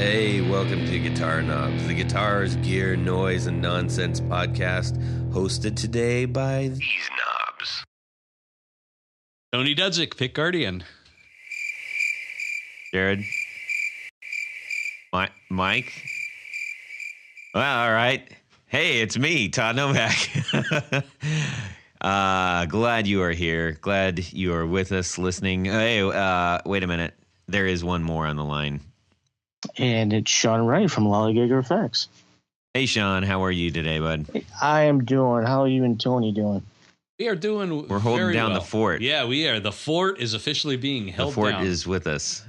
Hey, welcome to Guitar Knobs, the guitars, gear, noise, and nonsense podcast, hosted today by these knobs. Tony Dudzik, Pick Guardian. Jared. Mike. Well, all right. Hey, it's me, Todd Novak. Glad you are here. Glad you are with us listening. Hey, wait a minute. There is one more on the line. And it's Sean Wright from Lollygagger FX. Hey, Sean, how are you today, bud? I am doing. How are you and Tony doing? We are doing. We're holding very down well. The fort. Yeah, we are. The fort is officially being held down. The fort down. is with us.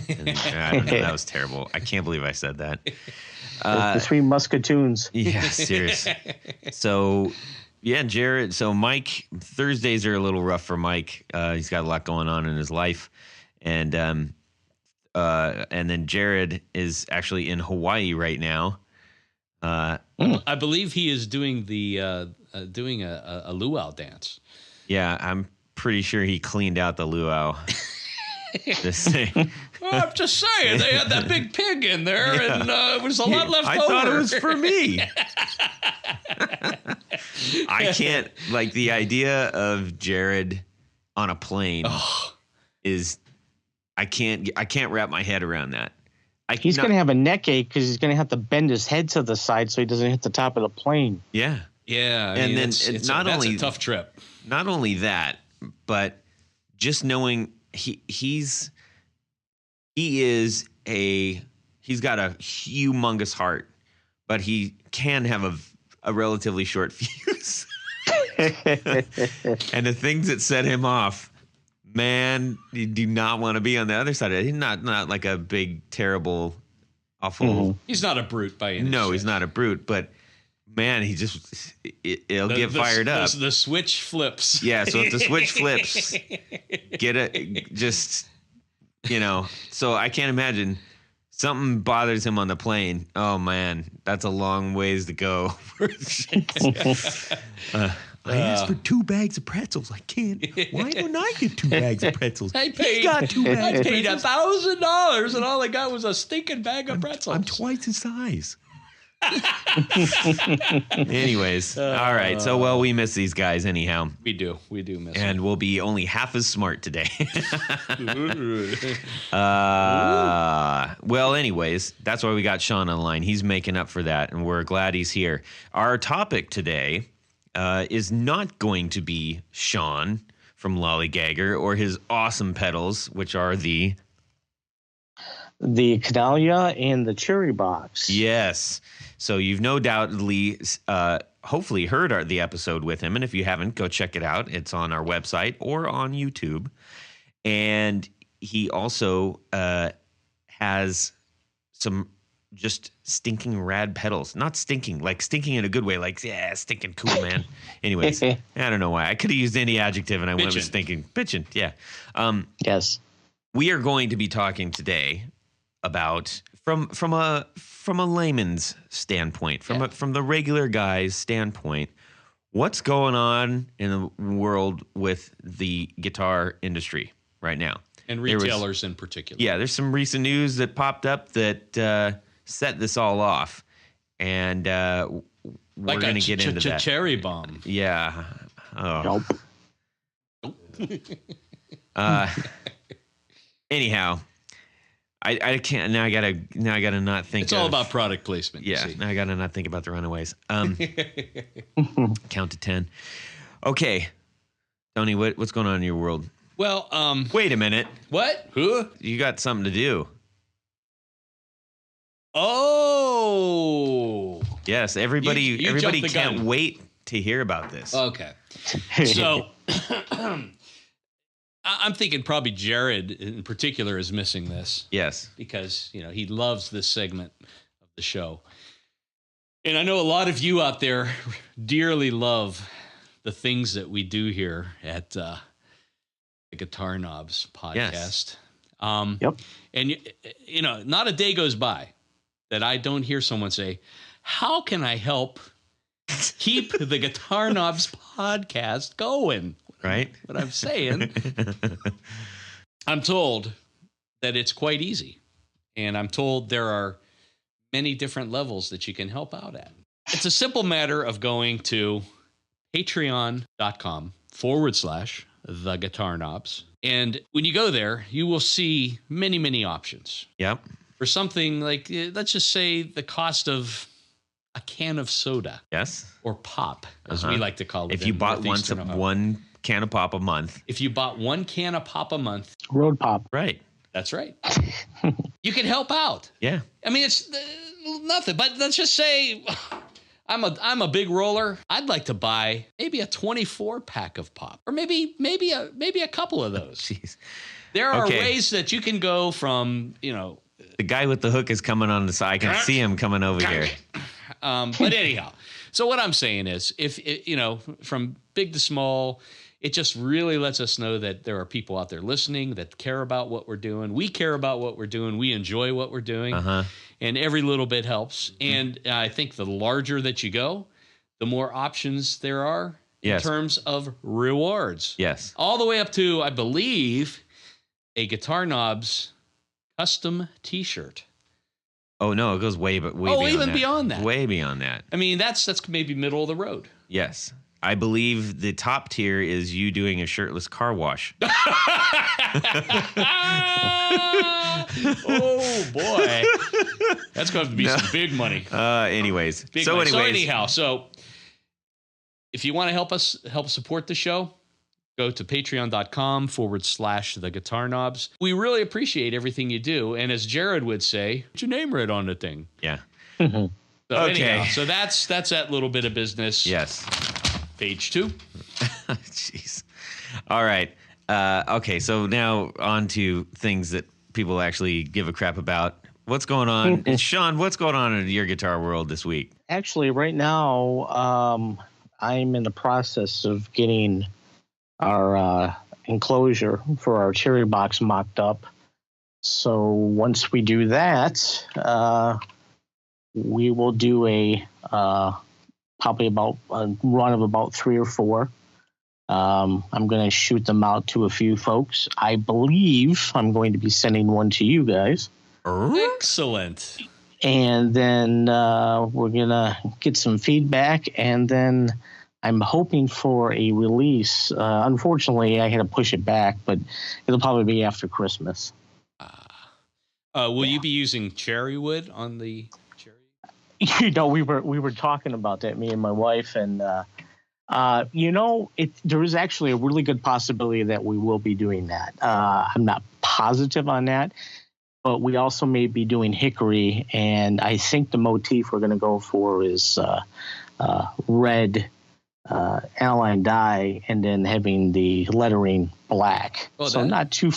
And, that was terrible. I can't believe I said that. The Three Musketeers. Yeah, seriously. So, yeah, Jared. So, Mike, Thursdays are a little rough for Mike. He's got a lot going on in his life, and then Jared is actually in Hawaii right now. I believe he is doing a luau dance. Yeah, I'm pretty sure he cleaned out the luau. This thing. Well, I'm just saying, they had that big pig in there, and it was a lot left over. I thought it was for me. I can't, like, the idea of Jared on a plane is, I can't wrap my head around that. He's going to have a neck ache because he's going to have to bend his head to the side so he doesn't hit the top of the plane. Yeah. Yeah. I mean, then that's only a tough trip. Not only that, but just knowing he's got a humongous heart, but he can have a relatively short fuse. And the things that set him off, man, you do not want to be on the other side of it. He's not like a big, terrible, awful. Mm-hmm. He's not a brute by any No, stretch. he's not a brute, but man, it'll get fired up. The switch flips. Yeah, so if the switch flips, so I can't imagine something bothers him on the plane. Oh man, that's a long ways to go. I asked for 2 bags of pretzels. I can't. Why don't I get 2 bags of pretzels? I paid $1,000 and all I got was a stinking bag of pretzels. I'm twice his size. Anyways, all right. So, we miss these guys anyhow. We do miss them. And we'll be only half as smart today. Well, anyways, that's why we got Sean online. He's making up for that, and we're glad he's here. Our topic today is not going to be Sean from Lollygagger or his awesome pedals, which are the Canalia and the Cherry Box. Yes. So you've no doubtly, hopefully heard the episode with him. And if you haven't, go check it out. It's on our website or on YouTube. And he also has some just stinking rad pedals. Not stinking, like stinking in a good way. Like, yeah, stinking cool, man. Anyways, I don't know why. I could have used any adjective and I went with stinking. Bitchin', yeah. Yes. We are going to be talking today about from a layman's standpoint, from the regular guy's standpoint, what's going on in the world with the guitar industry right now, and retailers in particular. Yeah, there's some recent news that popped up that set this all off, and we're going to get into that. Cherry bomb. Yeah. Oh. Nope. Anyhow. I can't now. I gotta not think. It's all about product placement. Yeah, now I gotta not think about the Runaways. Count to 10. Okay, Tony, what's going on in your world? Well, wait a minute. What? Who? You got something to do? Oh, yes. Everybody, you everybody jumped the can't gun. wait to hear about this. Okay, so. I'm thinking probably Jared in particular is missing this. Yes. Because, he loves this segment of the show. And I know a lot of you out there dearly love the things that we do here at the Guitar Knobs podcast. Yes. Yep. And, not a day goes by that I don't hear someone say, how can I help keep the Guitar Knobs podcast going? Right? What I'm saying, I'm told that it's quite easy. And I'm told there are many different levels that you can help out at. It's a simple matter of going to patreon.com/the Guitar Knobs. And when you go there, you will see many, many options. Yep. For something like, let's just say the cost of a can of soda. Yes. Or pop, as we like to call it. If you bought one can of pop a month. If you bought one can of pop a month. Road pop. Right. That's right. You can help out. Yeah. I mean, it's nothing, but let's just say I'm a big roller. I'd like to buy maybe a 24 pack of pop, or maybe a couple of those. Jeez. There are ways that you can go from, the guy with the hook is coming on the side. I can see him coming over here. But anyhow, so what I'm saying is, if from big to small, it just really lets us know that there are people out there listening that care about what we're doing. We care about what we're doing. We enjoy what we're doing. And every little bit helps. And I think the larger that you go, the more options there are in terms of rewards. Yes. All the way up to, I believe, a Guitar Knobs custom T-shirt. Oh, no, it goes way beyond that. Way beyond that. I mean, that's maybe middle of the road. Yes. I believe the top tier is you doing a shirtless car wash. Oh, boy. That's going to be some big money. Anyways. So anyhow, if you want to help support the show, go to patreon.com/the Guitar Knobs. We really appreciate everything you do. And as Jared would say, put your name right on the thing. Yeah. So anyhow, so that's that little bit of business. Yes. Page 2. Jeez. All right. Okay, so now on to things that people actually give a crap about. What's going on? Sean, what's going on in your guitar world this week? Actually, right now, I'm in the process of getting our enclosure for our cherry box mocked up. So once we do that, we will do a probably about a run of about 3 or 4. I'm going to shoot them out to a few folks. I believe I'm going to be sending one to you guys. Excellent. And then we're going to get some feedback, and then I'm hoping for a release. Unfortunately, I had to push it back, but it'll probably be after Christmas. Will you be using cherry wood on the cherry? We were talking about that, me and my wife, and there is actually a really good possibility that we will be doing that. I'm not positive on that, but we also may be doing hickory, and I think the motif we're going to go for is red aniline dye, and then having the lettering black. So not too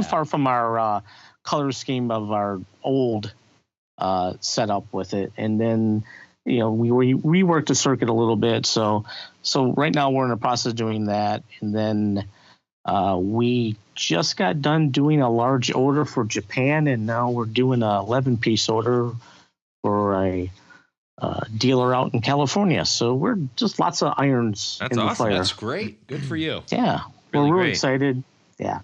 far from our color scheme of our old setup with it. And then we reworked the circuit a little bit. So right now we're in the process of doing that. And then we just got done doing a large order for Japan, and now we're doing a 11-piece order for a dealer out in California. So we're just lots of irons in the fire. That's great. Good for you. Yeah, we're really excited. Yeah.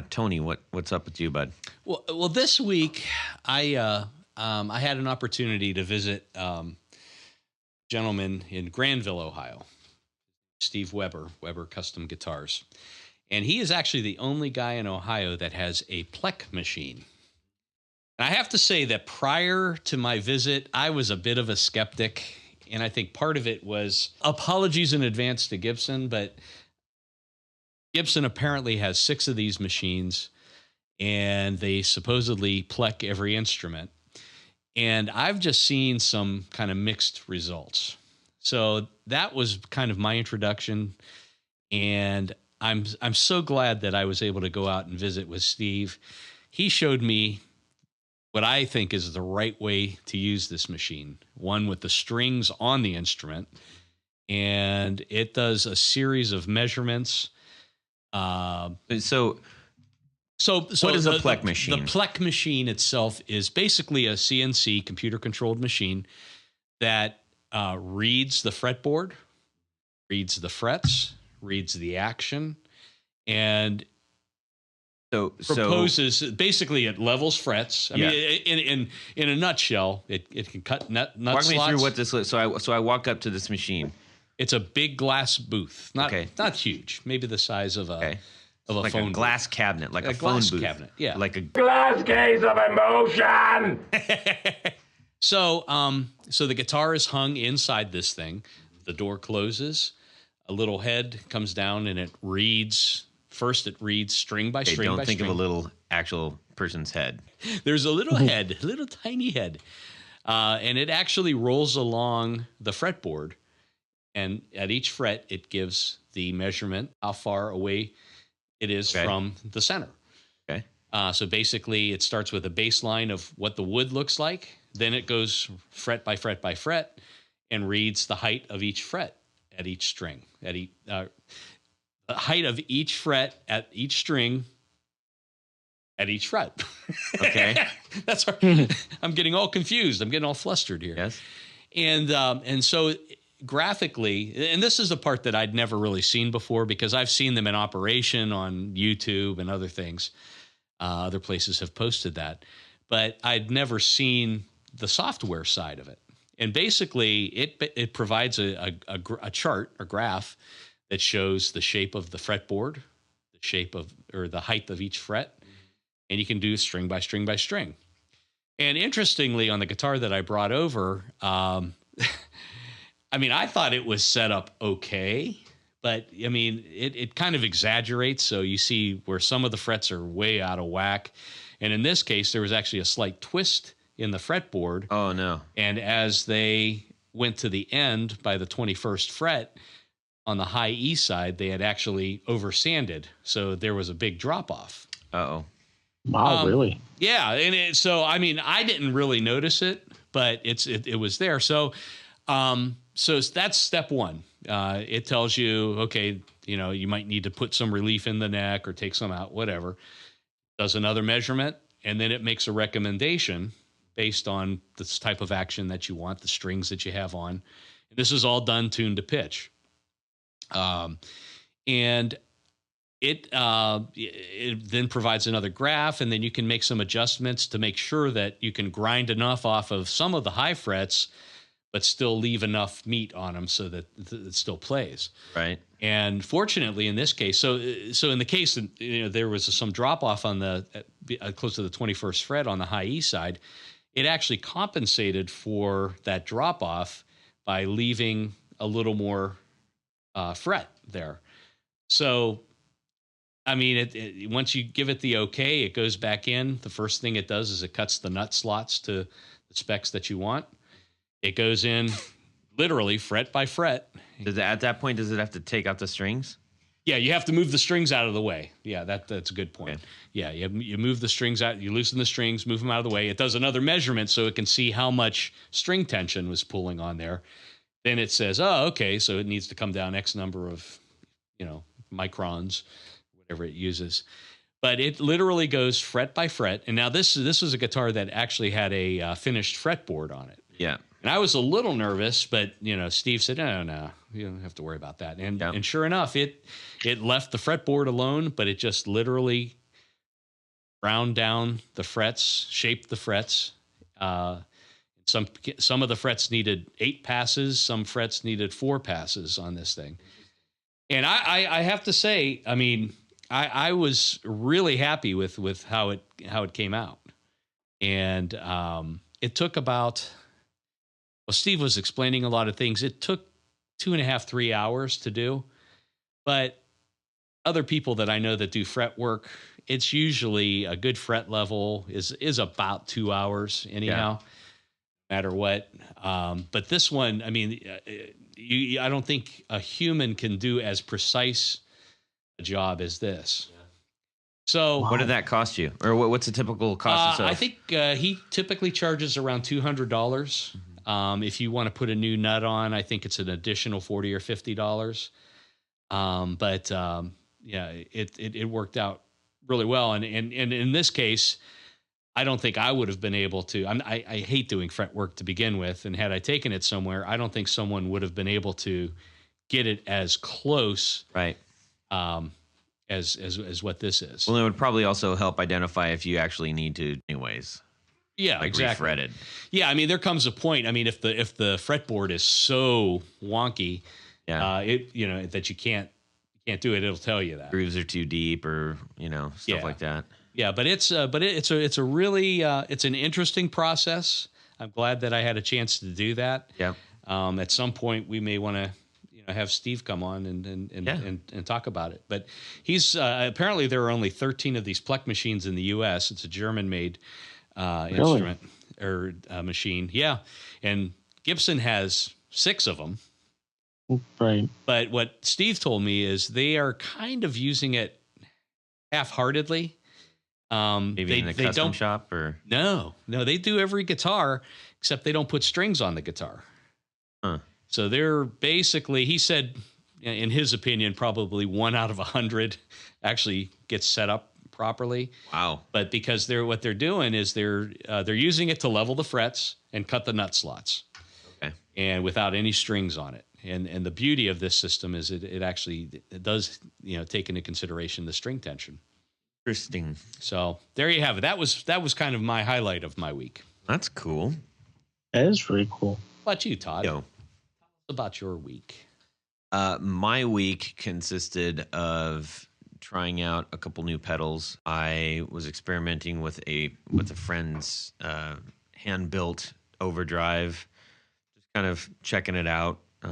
Tony, what's up with you, bud? Well, this week I had an opportunity to visit a gentleman in Granville, Ohio, Steve Weber Custom Guitars, and he is actually the only guy in Ohio that has a Plek machine. And I have to say that prior to my visit, I was a bit of a skeptic, and I think part of it was apologies in advance to Gibson, but Gibson apparently has 6 of these machines, and they supposedly Plek every instrument. And I've just seen some kind of mixed results. So that was kind of my introduction, and I'm so glad that I was able to go out and visit with Steve. He showed me what I think is the right way to use this machine, one with the strings on the instrument, and it does a series of measurements. So what is a Plek machine? The Plek machine itself is basically a CNC computer-controlled machine that reads the fretboard, reads the frets, reads the action, and proposes basically it levels frets. I Yeah. mean, in a nutshell, it can cut nut Walk slots. me through what this looks. So I walk up to this machine. It's a big glass booth, not huge, maybe the size of a Like phone a glass cabinet, like a phone glass booth. cabinet. Yeah, like a Glass case of emotion. So, so the guitar is hung inside this thing. The door closes. A little head comes down and it reads. First, it reads string by string. Don't think of a little actual person's head. There's a little head, a little tiny head, and it actually rolls along the fretboard. And at each fret, it gives the measurement how far away it is from the center. Okay. So basically, it starts with a baseline of what the wood looks like. Then it goes fret by fret by fret and reads the height of each fret at each string. The height of each fret at each string at each fret. Okay. That's our, I'm getting all confused. I'm getting all flustered here. Yes. And so graphically, and this is the part that I'd never really seen before because I've seen them in operation on YouTube and other things. Other places have posted that, but I'd never seen the software side of it. And basically, it provides a chart, a graph that shows the shape of the fretboard, the shape of or the height of each fret, and you can do string by string by string. And interestingly, on the guitar that I brought over, I mean, I thought it was set up okay, but I mean, it kind of exaggerates. So you see where some of the frets are way out of whack. And in this case, there was actually a slight twist in the fretboard. Oh, no. And as they went to the end by the 21st fret on the high E side, they had actually oversanded. So there was a big drop off. Uh-oh. Wow, really? Yeah. And so, I mean, I didn't really notice it, but it was there. So, so that's step one. It tells you, okay, you might need to put some relief in the neck or take some out, whatever. Does another measurement, and then it makes a recommendation based on this type of action that you want, the strings that you have on. And this is all done tuned to pitch. And it then provides another graph, and then you can make some adjustments to make sure that you can grind enough off of some of the high frets but still leave enough meat on them so that it still plays. Right. And fortunately, in this case, so in the case that there was some drop off on the close to the 21st fret on the high E side, it actually compensated for that drop off by leaving a little more fret there. So, I mean, once you give it the okay, it goes back in. The first thing it does is it cuts the nut slots to the specs that you want. It goes in literally fret by fret. At that point, does it have to take out the strings? Yeah, you have to move the strings out of the way. Yeah, that's a good point. Okay. Yeah, you move the strings out, you loosen the strings, move them out of the way. It does another measurement so it can see how much string tension was pulling on there. Then it says, oh, okay, so it needs to come down X number of, microns, whatever it uses. But it literally goes fret by fret. And now this was a guitar that actually had a finished fretboard on it. Yeah. And I was a little nervous, but Steve said, no, you don't have to worry about that. And sure enough, it left the fretboard alone, but it just literally ground down the frets, shaped the frets. Some of the frets needed 8 passes, some frets needed 4 passes on this thing. And I have to say, I mean, I was really happy with how it came out. And it took about. Well, Steve was explaining a lot of things. It took 2.5, 3 hours to do, but other people that I know that do fret work, it's usually a good fret level is about 2 hours anyhow, no matter what. But this one, I mean, I don't think a human can do as precise a job as this. Yeah. So what did that cost you, or what's the typical cost? I think he typically charges around $200. If you want to put a new nut on, I think it's an additional $40 or $50. But it worked out really well. And in this case, I don't think I would have been able to. I hate doing fret work to begin with, and had I taken it somewhere, I don't think someone would have been able to get it as close, right, as what this is. Well, it would probably also help identify if you actually need to, anyways. Yeah, like exactly. Refretted. Yeah, I mean, there comes a point. I mean, if the fretboard is so wonky, that you can't do it, it'll tell you that grooves are too deep, or stuff like that. Yeah, but it's a really it's an interesting process. I'm glad that I had a chance to do that. Yeah. At some point, we may want to have Steve come on and talk about it. But he's apparently there are only 13 of these Plek machines in the U.S. It's a German-made instrument or machine. Yeah, and Gibson has 6 of them. Right. But what Steve told me is they are kind of using it half-heartedly. Maybe in a custom shop, or no, they do every guitar except they don't put strings on the guitar. Huh. So they're basically, he said, in his opinion, probably 1 out of 100 actually gets set up properly. Wow. But because what they're doing is they're using it to level the frets and cut the nut slots. Okay. And without any strings on it. And the beauty of this system is it actually does take into consideration the string tension. Interesting. So there you have it. That was kind of my highlight of my week. That's cool. That is really cool. How about you, Todd? Yo. About your week. My week consisted of trying out a couple new pedals. I was experimenting with a friend's hand-built overdrive, just kind of checking it out. It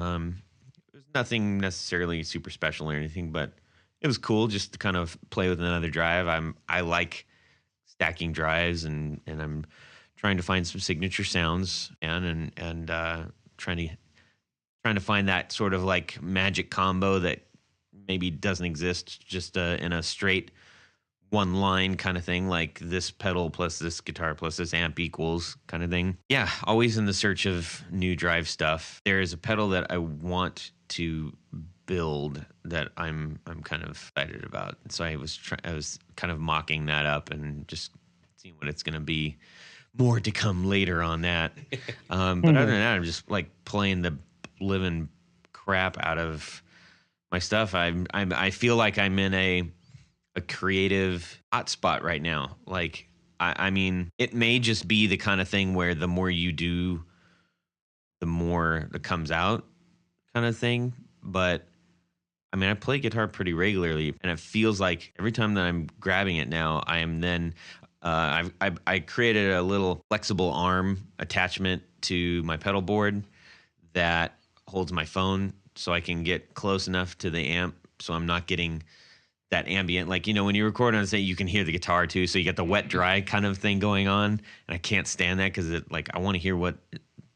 was nothing necessarily super special or anything, but it was cool just to kind of play with another drive. I like stacking drives, and I'm trying to find some signature sounds and trying to find that sort of like magic combo that maybe doesn't exist just in a straight one line kind of thing, like this pedal plus this guitar plus this amp equals kind of thing. Yeah, always in the search of new drive stuff. There is a pedal that I want to build that I'm kind of excited about. So I was kind of mocking that up and just seeing what it's going to be. More to come later on that. But other than that, I'm just like playing the living crap out of my stuff. I feel like I'm in a creative hotspot right now. Like I mean, it may just be the kind of thing where the more you do, the more that comes out, kind of thing. But I mean, I play guitar pretty regularly, and it feels like every time that I'm grabbing it now, I am then. I created a little flexible arm attachment to my pedal board that holds my phone, so I can get close enough to the amp so I'm not getting that ambient. Like, when you record on it, you can hear the guitar too, so you get the wet dry kind of thing going on, and I can't stand that because I want to hear what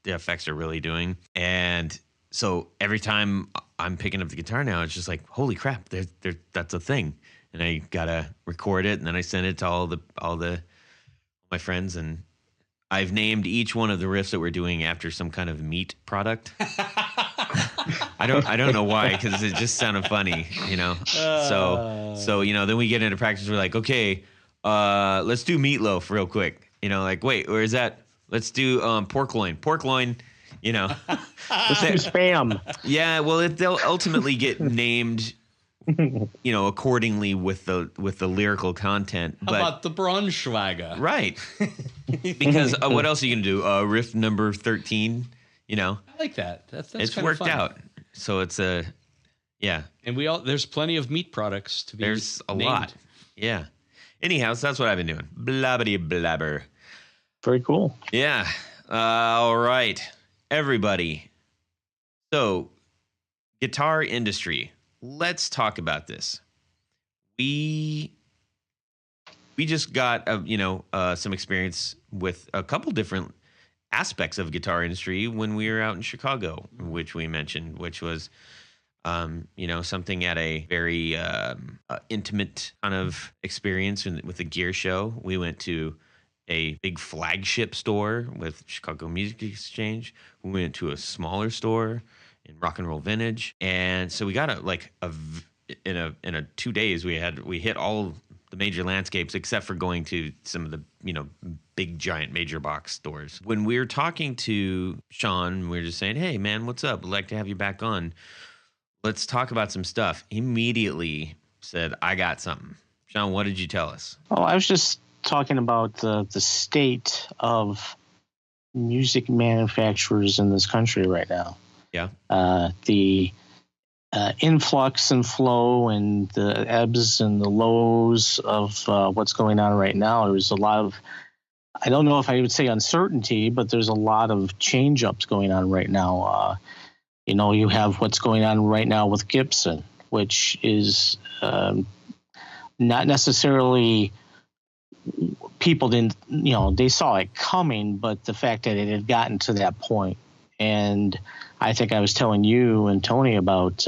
the effects are really doing. And so every time I'm picking up the guitar now, it's just like, holy crap, that's a thing. And I gotta record it, and then I send it to all my friends, and I've named each one of the riffs that we're doing after some kind of meat product. I don't know why, because it just sounded funny, So then we get into practice. We're like, okay, let's do meatloaf real quick. Like, wait, where is that? Let's do pork loin. Let's do spam. Yeah, well, they'll ultimately get named. Accordingly with the lyrical content. How about the Braunschweiger? Right. Because what else are you going to do? Riff number 13, I like that. That's it's kind worked of fun. out. So it's yeah. And there's plenty of meat products to be There's a named. lot. Yeah. Anyhow, so that's what I've been doing. Blabbity blabber. Very cool. Yeah. All right. Everybody. So, guitar industry. Let's talk about this. We just got some experience with a couple different aspects of guitar industry when we were out in Chicago, which we mentioned, which was something at a very intimate kind of experience with a gear show. We went to a big flagship store with Chicago Music Exchange. We went to a smaller store in Rock and Roll Vintage, and so we got in a 2 days we hit all the major landscapes except for going to some of the big giant major box stores. When we were talking to Sean, we were just saying, hey man, what's up, I'd like to have you back on, let's talk about some stuff. Immediately said, I got something. Sean, what did you tell us? Oh, I was just talking about the state of music manufacturers in this country right now. Yeah. The influx and flow and the ebbs and the lows of what's going on right now. There's a lot of, I don't know if I would say uncertainty, but there's a lot of change ups going on right now. You have what's going on right now with Gibson, which is not necessarily, people didn't, they saw it coming, but the fact that it had gotten to that point. And I think I was telling you and Tony about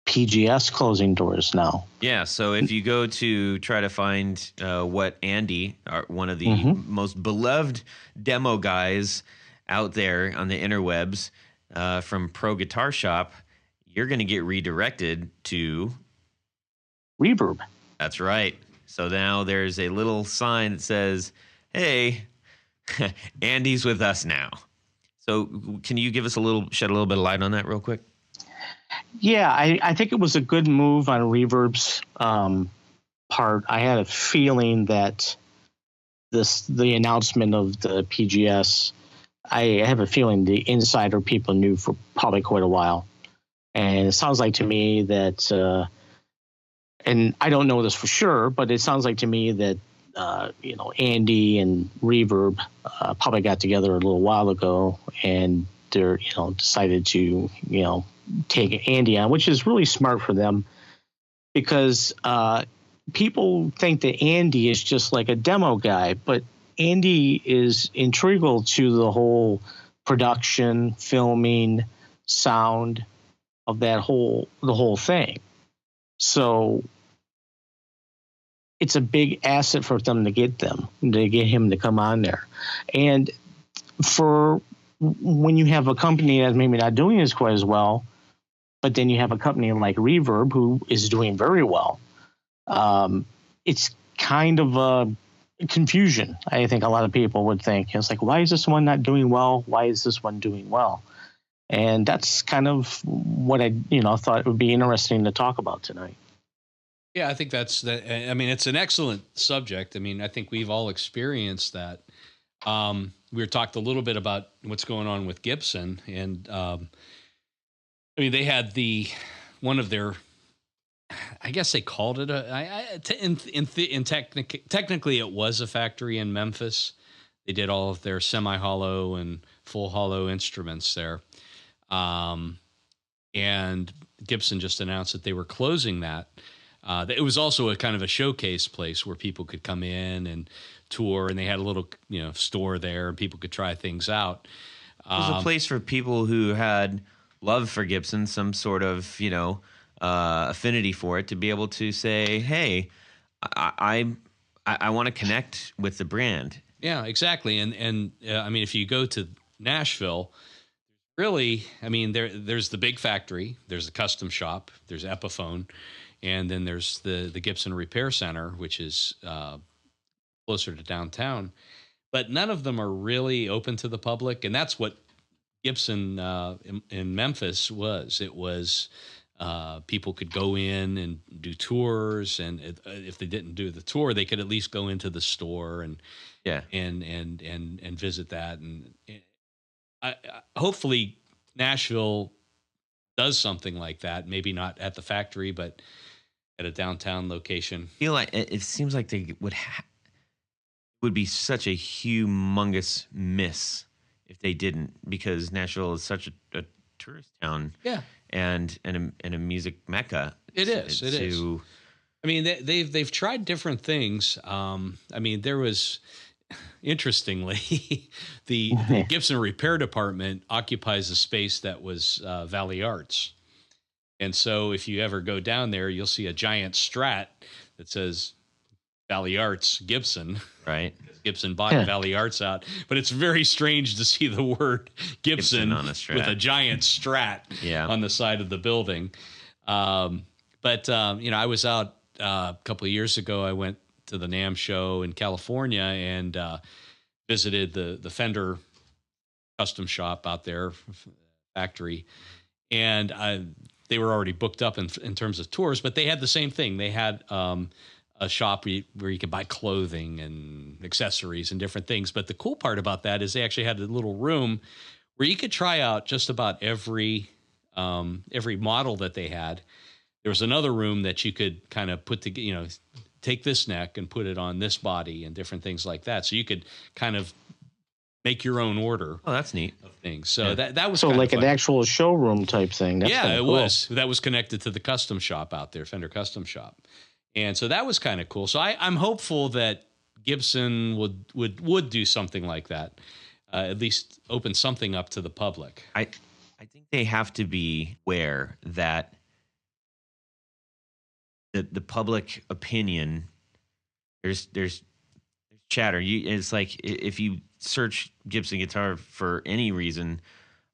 PGS closing doors now. Yeah, so if you go to try to find what Andy, one of the most beloved demo guys out there on the interwebs from Pro Guitar Shop, you're going to get redirected to Reverb. That's right. So now there's a little sign that says, hey, Andy's with us now. So can you give us shed a little bit of light on that real quick? Yeah, I think it was a good move on Reverb's part. I had a feeling that the announcement of the PGS, I have a feeling the insider people knew for probably quite a while. And it sounds like to me that, and I don't know this for sure, but it sounds like to me that, Andy and Reverb probably got together a little while ago, and they're, decided to, take Andy on, which is really smart for them, because people think that Andy is just like a demo guy, but Andy is integral to the whole production, filming, sound of the whole thing. So it's a big asset for them to get him to come on there. And for when you have a company that's maybe not doing this quite as well, but then you have a company like Reverb who is doing very well, it's kind of a confusion. I think a lot of people would think, it's like, why is this one not doing well? Why is this one doing well? And that's kind of what I, thought would be interesting to talk about tonight. Yeah, I think it's an excellent subject. I mean, I think we've all experienced that. We talked a little bit about what's going on with Gibson, and they had one of their, I guess they called it technically it was a factory in Memphis. They did all of their semi-hollow and full hollow instruments there. And Gibson just announced that they were closing that. It was also a kind of a showcase place where people could come in and tour, and they had a little, store there, and people could try things out. It was a place for people who had love for Gibson, some sort of, affinity for it, to be able to say, hey, I want to connect with the brand. Yeah, exactly. And if you go to Nashville, really, there's the big factory, there's the custom shop, there's Epiphone, and then there's the Gibson Repair Center, which is closer to downtown. But none of them are really open to the public, and that's what Gibson in Memphis was. It was people could go in and do tours, and if they didn't do the tour, they could at least go into the store and visit that. And hopefully Nashville does something like that. Maybe not at the factory, but at a downtown location. I feel like it seems like they would be such a humongous miss if they didn't, because Nashville is such a tourist town. Yeah. And a music mecca. It is. They've tried different things. There was, interestingly, the Gibson Repair Department occupies a space that was Valley Arts. And so if you ever go down there, you'll see a giant Strat that says Valley Arts Gibson. Right. Gibson bought Valley Arts out. But it's very strange to see the word Gibson on a Strat with a giant Strat on the side of the building. I was out a couple of years ago. I went to the NAMM show in California and visited the Fender custom shop out there, factory. And they were already booked up in terms of tours, but they had the same thing. They had a shop where you could buy clothing and accessories and different things. But the cool part about that is they actually had a little room where you could try out just about every model that they had. There was another room that you could kind of put together, take this neck and put it on this body and different things like that. So you could kind of make your own order. Oh, that's neat. Of things. So that was so kind like of an actual showroom type thing. That's it cool. was. That was connected to the custom shop out there, Fender Custom Shop. And so that was kind of cool. So I'm hopeful that Gibson would do something like that, at least open something up to the public. I think they have to be aware that the public opinion, there's chatter. It's like if you search Gibson guitar for any reason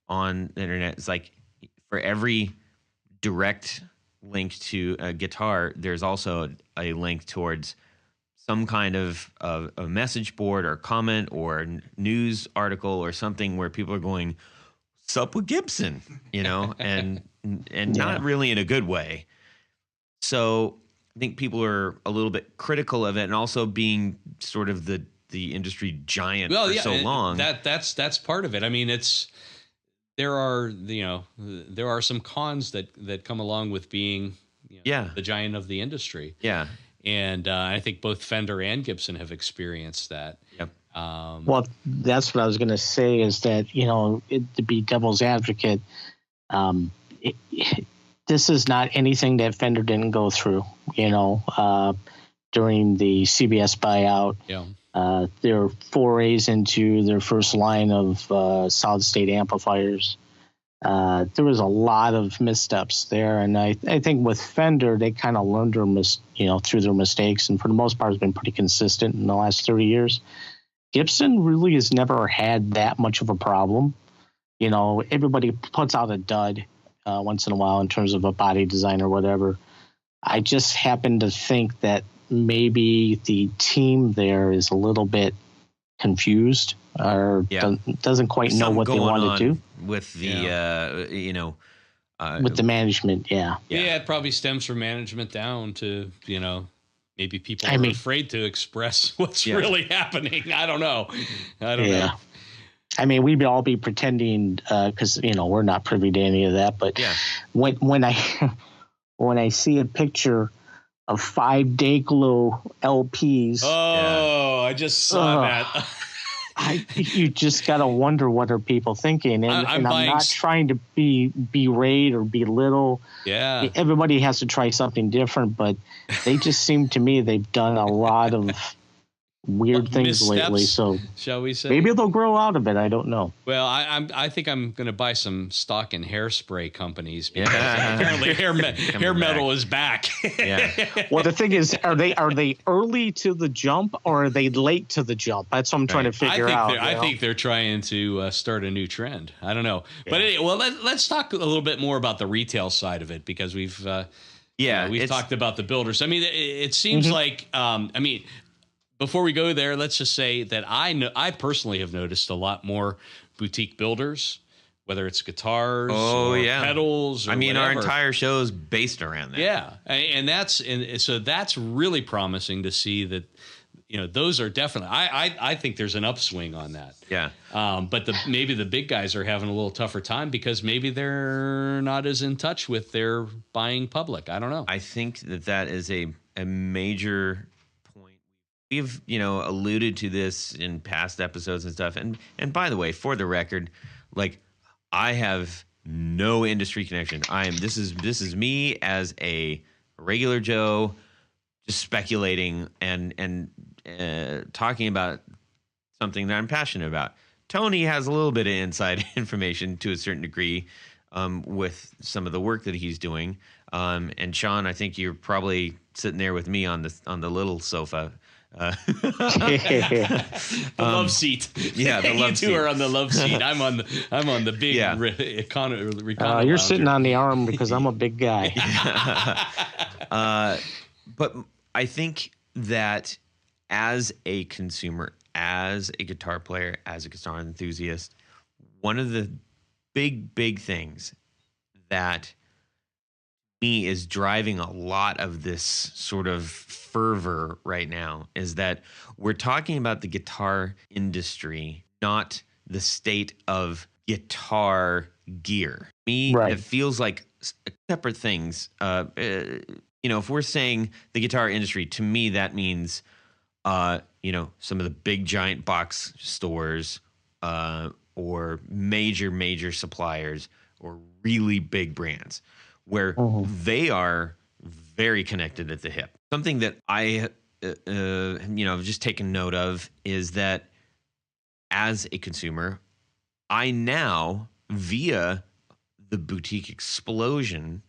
on the internet, it's like for every direct link to a guitar, there's also a link towards some kind of a message board or comment or news article or something where people are going, "Sup with Gibson," and not really in a good way. So I think people are a little bit critical of it, and also being sort of the industry giant for so long. That's part of it. I mean, there are some cons that come along with being the giant of the industry. Yeah. And I think both Fender and Gibson have experienced that. Yep. Well, that's what I was going to say is that, to be devil's advocate, this is not anything that Fender didn't go through, during the CBS buyout. Yeah. Their forays into their first line of solid state amplifiers. There was a lot of missteps there, and I think with Fender they kind of learned through their mistakes, and for the most part has been pretty consistent in the last 30 years. Gibson really has never had that much of a problem. Everybody puts out a dud once in a while in terms of a body design or whatever. I just happen to think that maybe the team there is a little bit confused or doesn't quite know what they want to do with the with the management. Yeah, it probably stems from management down to maybe people are afraid to express what's really happening. I don't know. I mean, we'd all be pretending because we're not privy to any of that. But when I see a picture of 5 Day Glow LPs, I just saw that. You just gotta wonder what are people thinking, and I'm not trying to berate or belittle. Yeah, everybody has to try something different, but they just seem to me they've done a lot of weird things lately. So shall we say maybe they'll grow out of it? I don't know. Well, I think I'm going to buy some stock in hairspray companies because apparently hair metal is back. Well, the thing is, are they early to the jump or are they late to the jump? That's what I'm trying to figure out. I think they're trying to start a new trend. I don't know, but anyway, well, let's talk a little bit more about the retail side of it because we've talked about the builders. I mean, it seems like before we go there, let's just say that I personally have noticed a lot more boutique builders, whether it's guitars or pedals or whatever. Our entire show is based around that. Yeah. And so that's really promising to see that, those are definitely, I think there's an upswing on that. Yeah. But maybe the big guys are having a little tougher time because maybe they're not as in touch with their buying public. I don't know. I think that is a major point. We've, alluded to this in past episodes and stuff. And by the way, for the record, like I have no industry connection. This is me as a regular Joe, just speculating and talking about something that I'm passionate about. Tony has a little bit of inside information to a certain degree with some of the work that he's doing. And Sean, I think you're probably sitting there with me on the little sofa. The love seat. Yeah, the love seat. You two are on the love seat. I'm on the big economy. You're sitting on the arm because I'm a big guy. But I think that as a consumer, as a guitar player, as a guitar enthusiast, one of the big things that me is driving a lot of this sort of fervor right now is that we're talking about the guitar industry, not the state of guitar gear. Me, Right. it feels like separate things. If we're saying the guitar industry, to me, that means, some of the big giant box stores or major suppliers or really big brands where they are very connected at the hip. Something that I, have just taken note of is that as a consumer, I now, via the boutique explosion,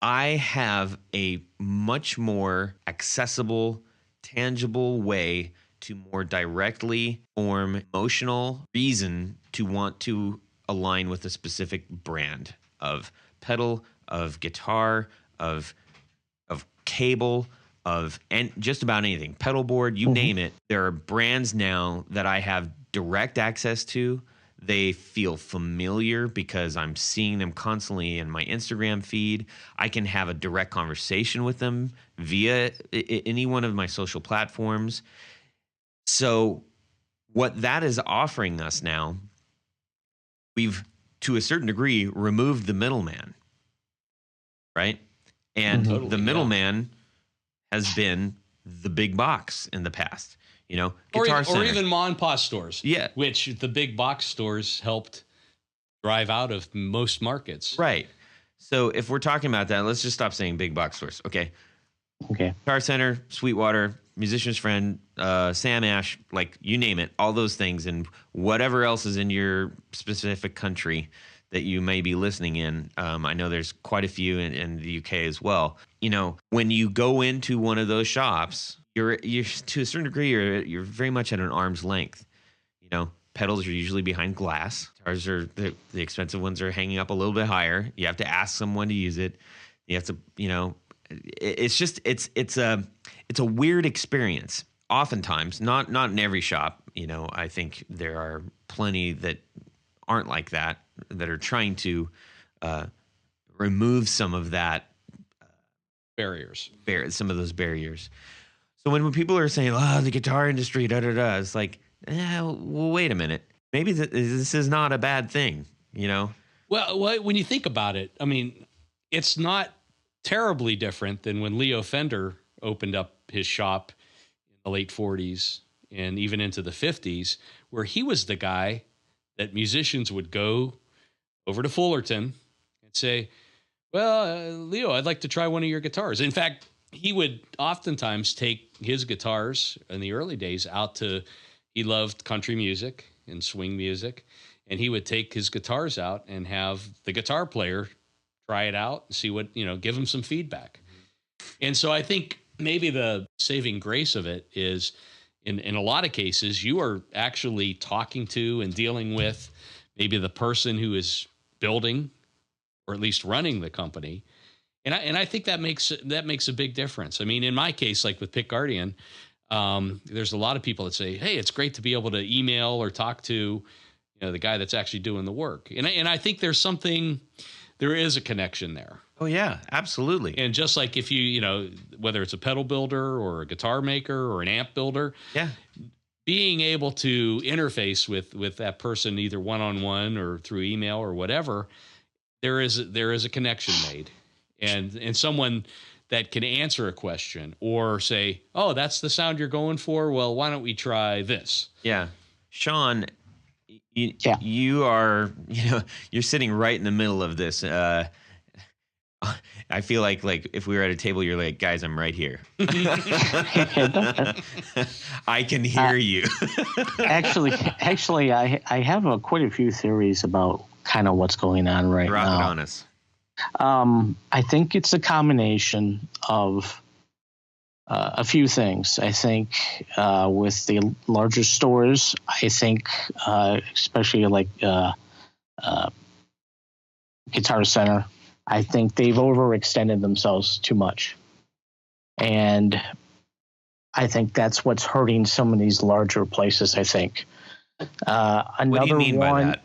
I have a much more accessible, tangible way to more directly form emotional reason to want to align with a specific brand of pedal, of guitar, of cable, and just about anything. Pedal board, you name it. There are brands now that I have direct access to. They feel familiar because I'm seeing them constantly in my Instagram feed. I can have a direct conversation with them via any one of my social platforms. So what that is offering us now, we've, to a certain degree, removed the middleman, right? And Totally, the middleman has been the big box in the past. Guitar Center. Or even mom and pop stores. Yeah. Which the big box stores helped drive out of most markets. Right. So if we're talking about that, let's just stop saying big box stores. Okay. Guitar Center, Sweetwater, Musician's Friend, Sam Ash, like you name it, all those things, and whatever else is in your specific country that you may be listening in. I know there's quite a few in the UK as well. When you go into one of those shops, you're to a certain degree, you're very much at an arm's length. Pedals are usually behind glass. Guitars are the expensive ones are hanging up a little bit higher. You have to ask someone to use it. You have to, it's a weird experience. Oftentimes, not in every shop. I think there are plenty that aren't like that are trying to remove some of that barriers, some of those barriers. So when people are saying, "Oh, the guitar industry," it's like, well, wait a minute. Maybe this is not a bad thing, Well, when you think about it, I mean, it's not terribly different than when Leo Fender opened up his shop in the late 40s and even into the 50s, where he was the guy that musicians would go over to Fullerton and say, well, Leo, I'd like to try one of your guitars. In fact, he would oftentimes take his guitars in the early days out to, he loved country music and swing music, and he would take his guitars out and have the guitar player try it out and see what, give him some feedback. And so I think maybe the saving grace of it is in a lot of cases, you are actually talking to and dealing with maybe the person who is building or at least running the company. And I think that makes a big difference. I mean, in my case, like with Pick Guardian, there's a lot of people that say, hey, it's great to be able to email or talk to the guy that's actually doing the work. And I think there is a connection there. Oh, yeah, absolutely. And just like if you whether it's a pedal builder or a guitar maker or an amp builder, yeah, being able to interface with that person either one-on-one or through email or whatever, there is a connection made. And someone that can answer a question or say, oh, that's the sound you're going for. Well, why don't we try this? Yeah. Sean, you are, you're sitting right in the middle of this. I feel like if we were at a table, you're like, guys, I'm right here. I can hear you. Actually, I have quite a few theories about kind of what's going on right Drop now. it on us. I think it's a combination of a few things. I think with the larger stores, I think especially like Guitar Center, I think they've overextended themselves too much. And I think that's what's hurting some of these larger places, I think. Another what do you mean one, by that?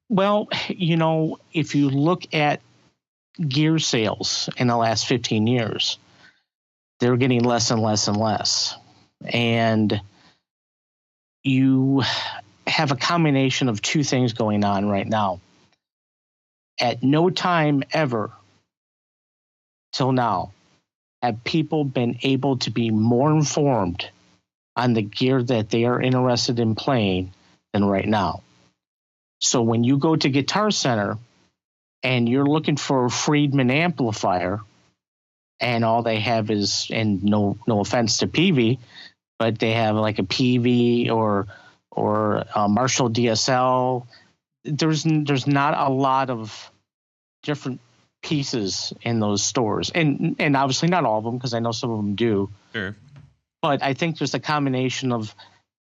Well, if you look at gear sales in the last 15 years. They're getting less and less and less. And you have a combination of two things going on right now. At no time ever till now have people been able to be more informed on the gear that they are interested in playing than right now. So when you go to Guitar Center and you're looking for a Friedman amplifier, and all they have is, and no offense to PV, but they have like a PV or a Marshall DSL. There's not a lot of different pieces in those stores, and obviously not all of them, because I know some of them do. Sure. But I think there's a combination of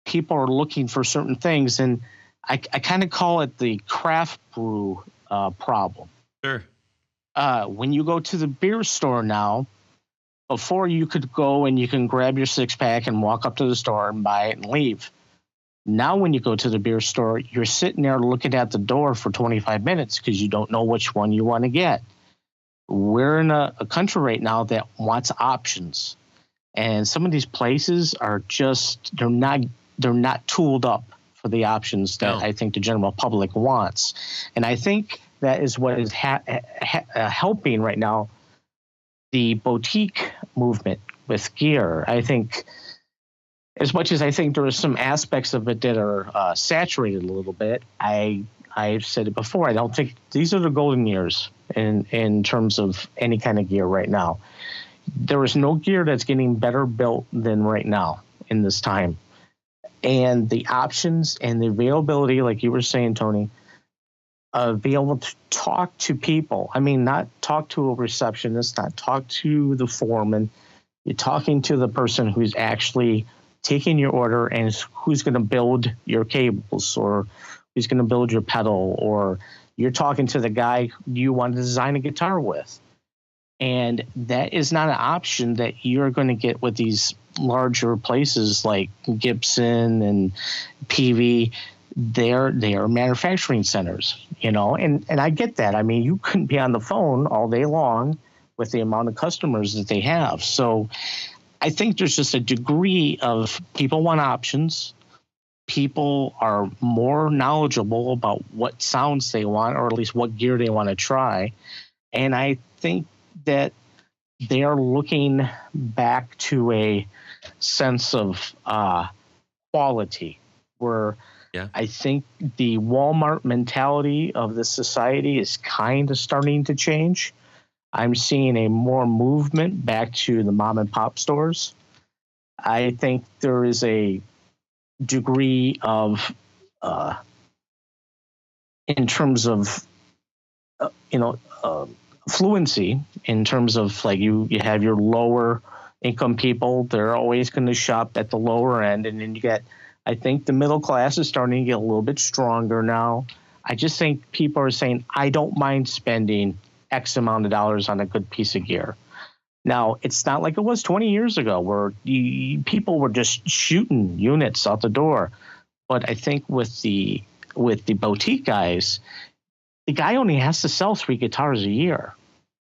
people are looking for certain things, and I kind of call it the craft brew problem. Sure. When you go to the beer store now, before you could go and you can grab your 6-pack and walk up to the store and buy it and leave. Now when you go to the beer store, you're sitting there looking at the door for 25 minutes because you don't know which one you want to get. We're in a country right now that wants options. And some of these places are just, they're not tooled up for the options that I think the general public wants. And I think that is what is helping right now the boutique movement with gear. I think, as much as I think there are some aspects of it that are saturated a little bit, I've said it before, I don't think these are the golden years in terms of any kind of gear right now. There is no gear that's getting better built than right now in this time. And the options and the availability, like you were saying, Tony, be able to talk to people. I mean, not talk to a receptionist, not talk to the foreman. You're talking to the person who's actually taking your order and who's going to build your cables, or who's going to build your pedal, or you're talking to the guy you want to design a guitar with. And that is not an option that you're going to get with these larger places like Gibson and PV. They are manufacturing centers, and I get that. I mean, you couldn't be on the phone all day long with the amount of customers that they have. So I think there's just a degree of people want options. People are more knowledgeable about what sounds they want, or at least what gear they want to try. And I think that they are looking back to a sense of quality, where I think the Walmart mentality of the society is kind of starting to change. I'm seeing a more movement back to the mom and pop stores. I think there is a degree of, in terms of, fluency, in terms of like you have your lower income people. They're always going to shop at the lower end. And then you get, I think the middle class is starting to get a little bit stronger now. I just think people are saying, I don't mind spending X amount of dollars on a good piece of gear. Now, it's not like it was 20 years ago where people were just shooting units out the door. But I think with the boutique guys, the guy only has to sell 3 guitars a year.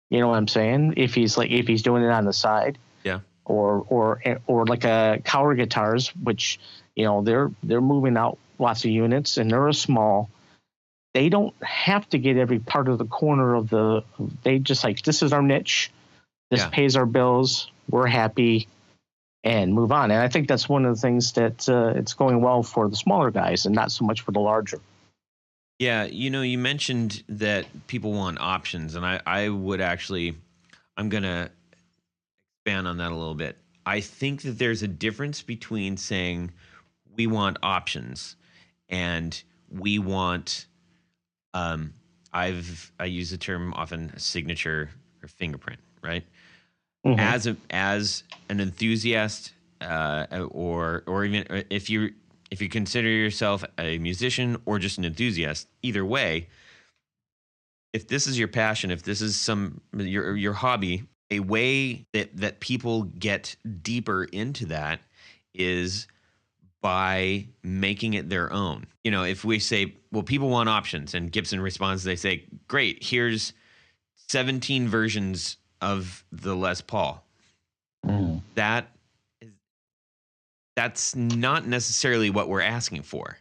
You know what I'm saying? If he's doing it on the side. Yeah. Or like a Cower guitars, which, they're moving out lots of units, and they're a small. They don't have to get every part of the corner of they just like, this is our niche. This pays our bills. We're happy, and move on. And I think that's one of the things that it's going well for the smaller guys and not so much for the larger. Yeah, you mentioned that people want options, and I would actually, I'm going to expand on that a little bit. I think that there's a difference between saying we want options and we want, I use the term often, signature or fingerprint, right? Mm-hmm. As an enthusiast, or even if you consider yourself a musician or just an enthusiast, either way, if this is your passion, if this is your hobby, a way that people get deeper into that is by making it their own. If we say, well, people want options, and Gibson responds, they say, great, here's 17 versions of the Les Paul. That's not necessarily what we're asking for.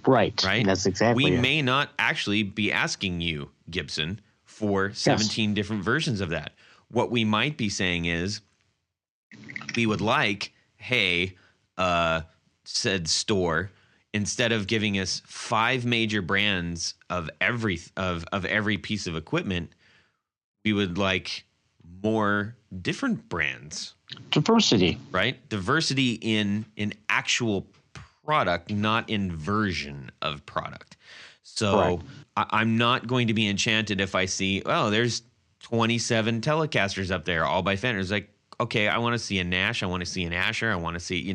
Right. That's exactly We it. may not actually be asking you, Gibson, for 17 different versions of that. What we might be saying is we would like, hey, said store, instead of giving us 5 major brands of every piece of equipment, we would like more different brands. Diversity. Right? Diversity in actual product, not in version of product. So I'm not going to be enchanted if I see, oh, there's 27 Telecasters up there, all by Fender. It's like, okay, I want to see a Nash. I want to see an Asher. I want to see,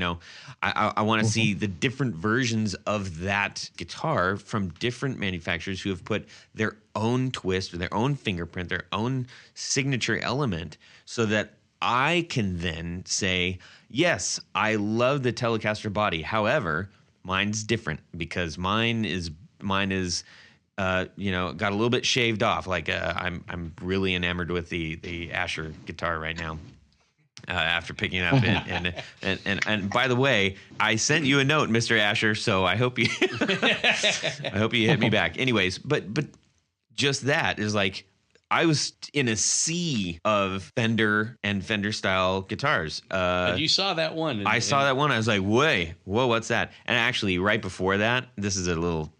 I want to see the different versions of that guitar from different manufacturers who have put their own twist or their own fingerprint, their own signature element, so that I can then say, yes, I love the Telecaster body. However, mine's different because mine is got a little bit shaved off. Like I'm really enamored with the Asher guitar right now. After picking it up, and by the way, I sent you a note, Mr. Asher. So I hope you hit me back. Anyways, but just that is like I was in a sea of Fender and Fender style guitars. But you saw that one. I saw that one. I was like, whoa, what's that? And actually, right before that, this is a little,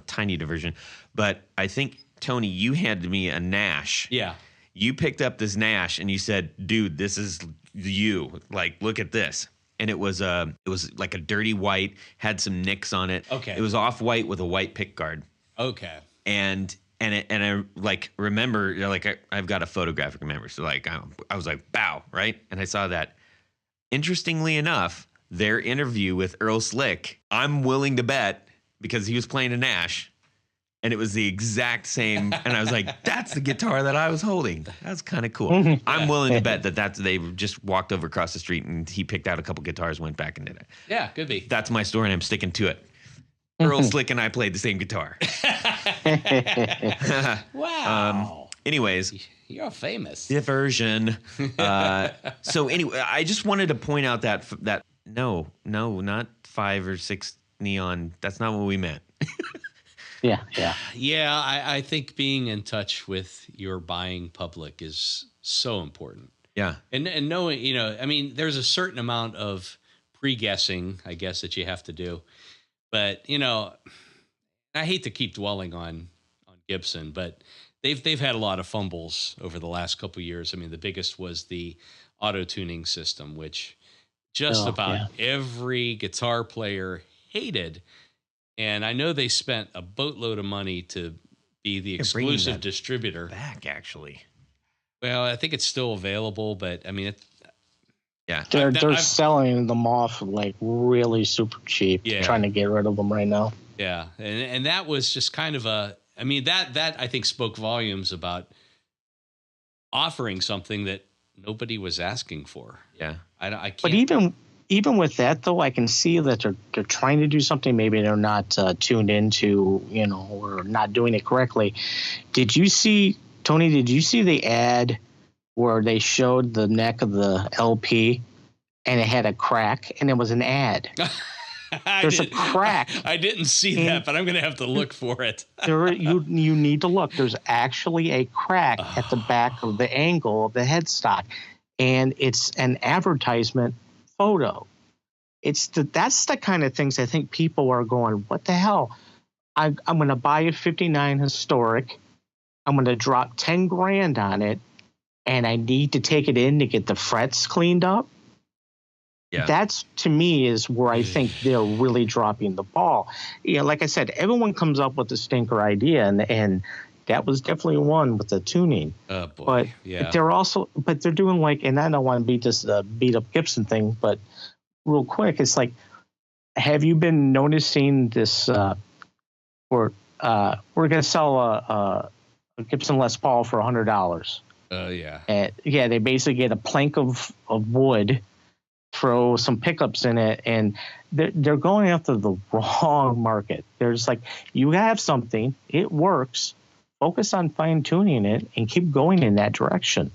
tiny diversion, but I think Tony, you handed me a Nash. Yeah. You picked up this Nash and you said, dude, this is you. Like, look at this. And it was like a dirty white, had some nicks on it. Okay. It was off-white with a white pick guard. Okay. And I like remember, I've got a photographic memory. So like, I was like, bow, right? And I saw that. Interestingly enough, their interview with Earl Slick, I'm willing to bet, because he was playing a Nash, and it was the exact same. And I was like, that's the guitar that I was holding. That's kind of cool. I'm willing to bet that they just walked over across the street and he picked out a couple guitars, went back and did it. Yeah, could be. That's my story, and I'm sticking to it. Earl Slick and I played the same guitar. Wow. Anyways. You're famous. Diversion. So anyway, I just wanted to point out that no, not 5 or 6 neon. That's not what we meant. Yeah. I think being in touch with your buying public is so important. Yeah, and knowing, there's a certain amount of pre-guessing, I guess, that you have to do. But I hate to keep dwelling on Gibson, but they've had a lot of fumbles over the last couple of years. I mean, the biggest was the auto tuning system, which just about every guitar player hated. And I know they spent a boatload of money to be the exclusive distributor. Back, actually. Well, I think it's still available, but I mean, they're selling them off like really super cheap. Yeah. Trying to get rid of them right now. Yeah, and that was just kind of that I think spoke volumes about offering something that nobody was asking for. Yeah, I can't. But even with that, though, I can see that they're trying to do something. Maybe they're not tuned into, or not doing it correctly. Tony, did you see the ad where they showed the neck of the LP and it had a crack, and it was an ad? There's a crack. I didn't see that, but I'm going to have to look for it. You need to look. There's actually a crack at the back of the angle of the headstock, and it's an advertisement photo. That's the kind of things I think people are going, what the hell? I'm going to buy a 59 historic. I'm going to drop 10 grand on it, and I need to take it in to get the frets cleaned up. Yeah. That's, to me, is where I think they're really dropping the ball. Like I said, everyone comes up with a stinker idea, and that was definitely one with the tuning. Oh, boy. But yeah. they're doing like, and I don't want to beat this beat up Gibson thing, but real quick, it's like, have you been noticing this? We're going to sell a Gibson Les Paul for $100. Yeah. And they basically get a plank of wood, throw some pickups in it, and they're going after the wrong market. There's like, you have something, it works focus on fine tuning it and keep going in that direction.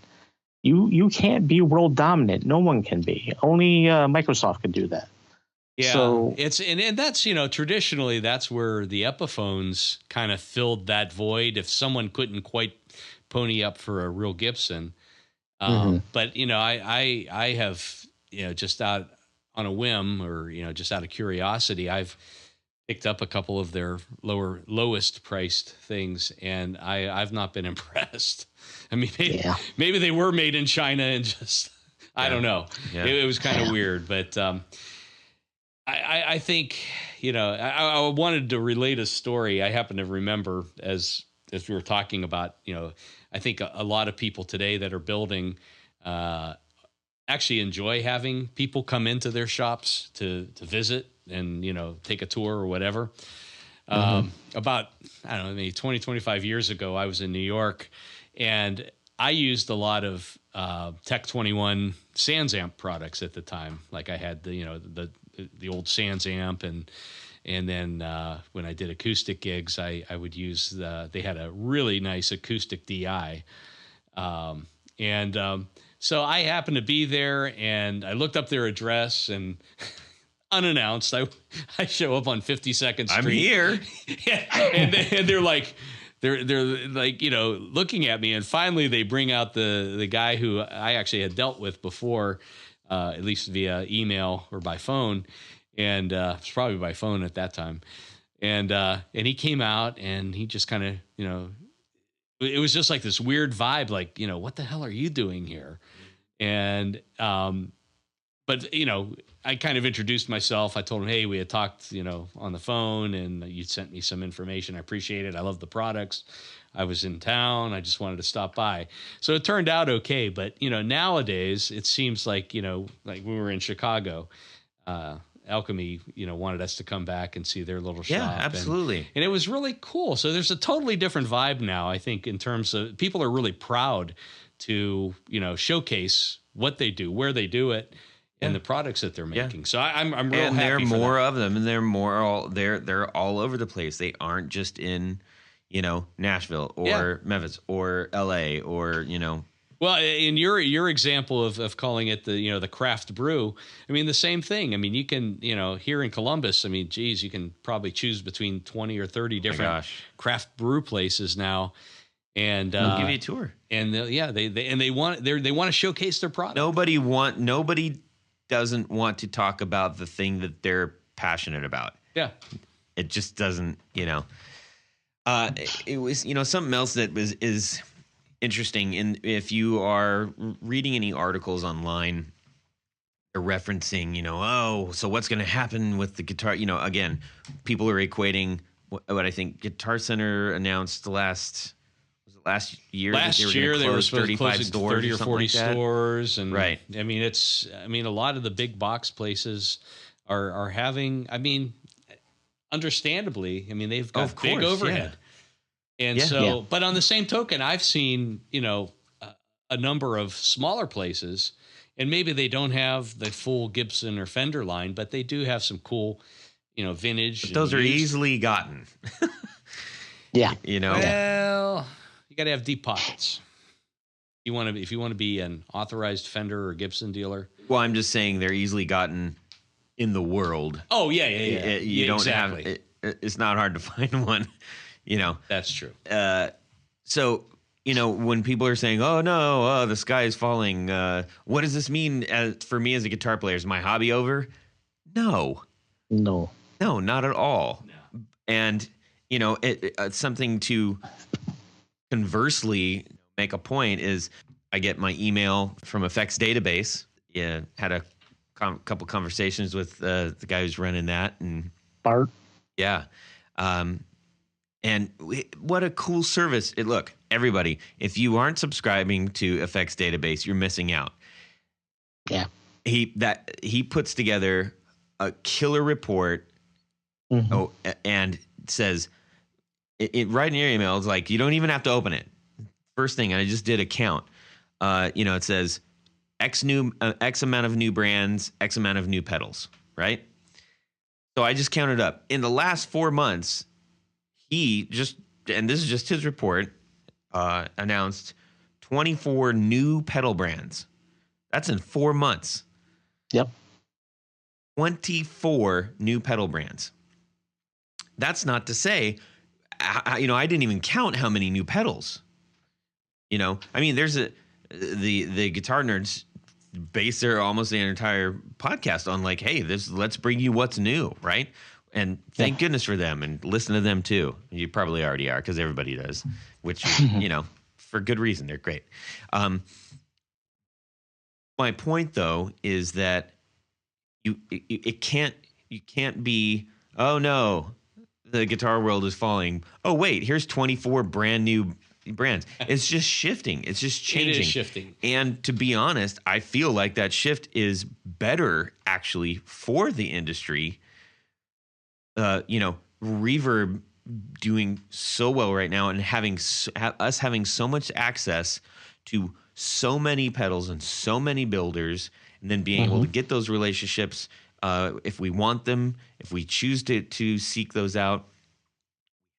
You can't be world dominant. No one can be. Only Microsoft can do that. Yeah, so, it's and that's, you know, traditionally that's where the Epiphones kind of filled that void if someone couldn't quite pony up for a real Gibson. But you know, I have, you know, just out on a whim or, you know, just out of curiosity, I've picked up a couple of their lowest priced things, and I've not been impressed. I mean, maybe they were made in China and just, I don't know. Yeah. It was kind of weird, but I think, you know, I wanted to relate a story. I happen to remember as we were talking about, you know, I think a lot of people today that are building actually enjoy having people come into their shops to visit and, you know, take a tour or whatever. About, I don't know, maybe 20, 25 years ago, I was in New York, and I used a lot of Tech 21 Sans Amp products at the time. Like I had the old Sans Amp, and then when I did acoustic gigs, I would use they had a really nice acoustic DI. So I happened to be there, and I looked up their address, and unannounced, I show up on 52nd Street. I'm here. and they're like, you know, looking at me, and finally they bring out the guy who I actually had dealt with before, at least via email or by phone, and it was probably by phone at that time, and he came out, and he just kind of, you know, it was just like this weird vibe, like, you know, what the hell are you doing here? And but, you know, I kind of introduced myself. I told him, hey, we had talked, you know, on the phone, and you sent me some information. I appreciate it. I love the products. I was in town. I just wanted to stop by. So it turned out okay. But, you know, nowadays it seems like, you know, like we were in Chicago, Alchemy, you know, wanted us to come back and see their little shop. Yeah, absolutely. And it was really cool. So there's a totally different vibe now, I think, in terms of people are really proud to, you know, showcase what they do, where they do it, and the products that they're making. So I'm real happy. And there are for more that. of them, and they're all over the place. They aren't just in, you know, Nashville or Memphis or LA or, you know. Well, in your example of calling it the, you know, the craft brew, I mean, the same thing. I mean, you can, you know, here in Columbus, I mean, geez, you can probably choose between 20 or 30 different craft brew places now. And they'll give you a tour. And they want to showcase their product. Nobody doesn't want to talk about the thing that they're passionate about. Yeah. It just doesn't, you know. It was, you know, something else that is interesting. And if you are reading any articles online, they're referencing, you know, oh, so what's going to happen with the guitar? You know, again, people are equating what I think Guitar Center announced last year. Last year they were supposed to close 30 or 40 like stores, and right. I mean, a lot of the big box places are having. I mean, understandably, I mean, they've got big overhead, and but on the same token, I've seen, you know, a number of smaller places, and maybe they don't have the full Gibson or Fender line, but they do have some cool, you know, vintage. But those are easily gotten. You know. Well, you got to have deep pockets. If you want to be an authorized Fender or Gibson dealer. Well, I'm just saying they're easily gotten in the world. Oh yeah. You don't exactly. have. It's not hard to find one. You know. That's true. So, you know, when people are saying, "Oh no, the sky is falling," what does this mean for me as a guitar player? Is my hobby over? No, not at all. No. And you know, it's something to conversely make a point is I get my email from FX Database. Yeah, had a couple conversations with the guy who's running that, and Bart. Yeah. And what a cool service. Look, everybody, if you aren't subscribing to FX Database, you're missing out. Yeah. He puts together a killer report and says, right in your email, it's like, you don't even have to open it. First thing, I just did a count. You know, it says X amount of new brands, X amount of new pedals, right? So I just counted up. In the last 4 months, he just and this is just his report, announced 24 new pedal brands. That's in 4 months. Yep. 24 new pedal brands. That's not to say, I didn't even count how many new pedals. I mean, there's the guitar nerds base their almost the entire podcast on like, hey, let's bring you what's new, right? And thank goodness for them, and listen to them too. You probably already are, because everybody does, which for good reason. They're great. My point though is that you can't be, oh no, the guitar world is falling. Oh wait, here's 24 brand new brands. It's just shifting. It's just changing. It is shifting. And to be honest, I feel like that shift is better actually for the industry. Reverb doing so well right now, and having so much access to so many pedals and so many builders, and then being able to get those relationships if we want them, if we choose to seek those out,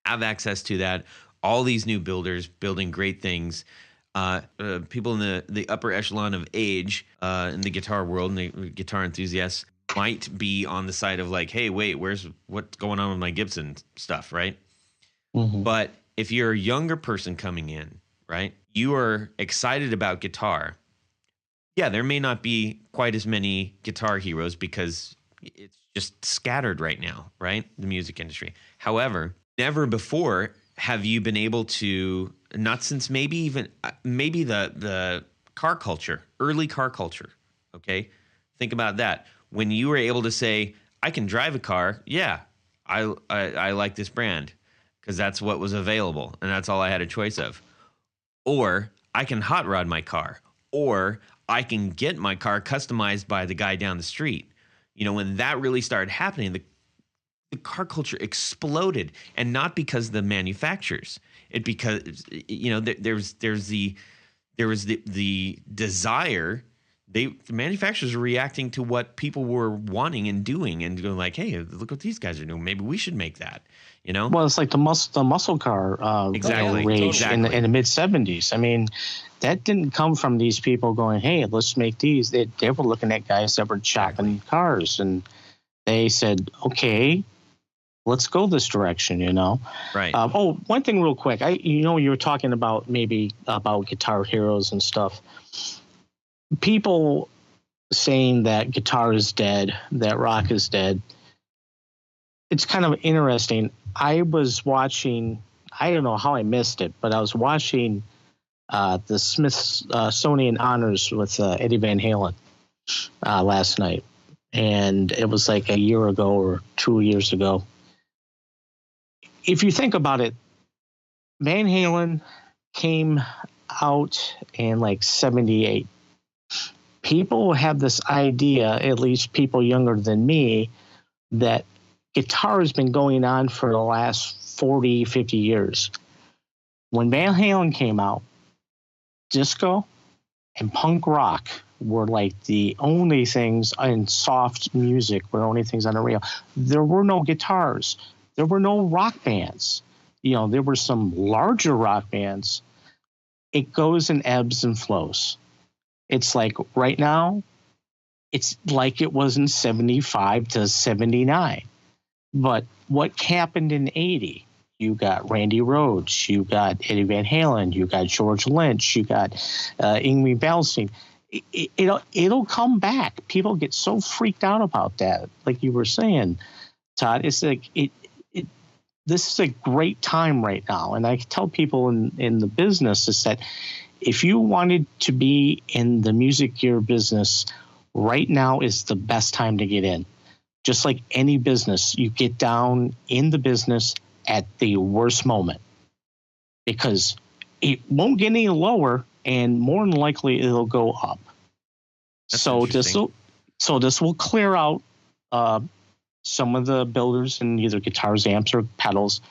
have access to that. All these new builders building great things. People in the upper echelon of age in the guitar world and the guitar enthusiasts might be on the side of like, hey, wait, what's going on with my Gibson stuff, right? But if you're a younger person coming in, right, you are excited about guitar. Yeah, there may not be quite as many guitar heroes because it's just scattered right now, right? The music industry. However, never before have you been able to, not since maybe the car culture, early car culture, okay? Think about that. When you were able to say, I can drive a car, yeah, I like this brand because that's what was available and that's all I had a choice of. Or I can hot rod my car, or I can get my car customized by the guy down the street. When that really started happening, the car culture exploded, and not because of the manufacturers. Because there was the desire. The manufacturers are reacting to what people were wanting and doing, and going like, "Hey, look what these guys are doing. Maybe we should make that." Well, it's like the muscle car exactly. rage in the mid '70s. I mean, that didn't come from these people going, "Hey, let's make these." They were looking at guys that were chopping cars, and they said, "Okay, let's go this direction." Right. One thing real quick. You were talking about about guitar heroes and stuff. People saying that guitar is dead, that rock is dead. It's kind of interesting. I was watching, I don't know how I missed it, but I was watching the Smithsonian Honors with Eddie Van Halen last night. And it was like a year ago or 2 years ago. If you think about it, Van Halen came out in like 78. People have this idea, at least people younger than me, that guitar has been going on for the last 40, 50 years. When Van Halen came out, disco and punk rock were like the only things, and soft music were the only things on the radio. There were no guitars. There were no rock bands. There were some larger rock bands. It goes in ebbs and flows. It's like right now, it's like it was in 75 to 79. But what happened in 80? You got Randy Rhoads, you got Eddie Van Halen, you got George Lynch, you got Yngwie Malmsteen. It'll come back. People get so freaked out about that. Like you were saying, Todd, it's like this is a great time right now. And I tell people in the business is that if you wanted to be in the music gear business, right now is the best time to get in. Just like any business, you get down in the business at the worst moment because it won't get any lower, and more than likely it'll go up. That's so this will clear out some of the builders in either guitars, amps, or pedals,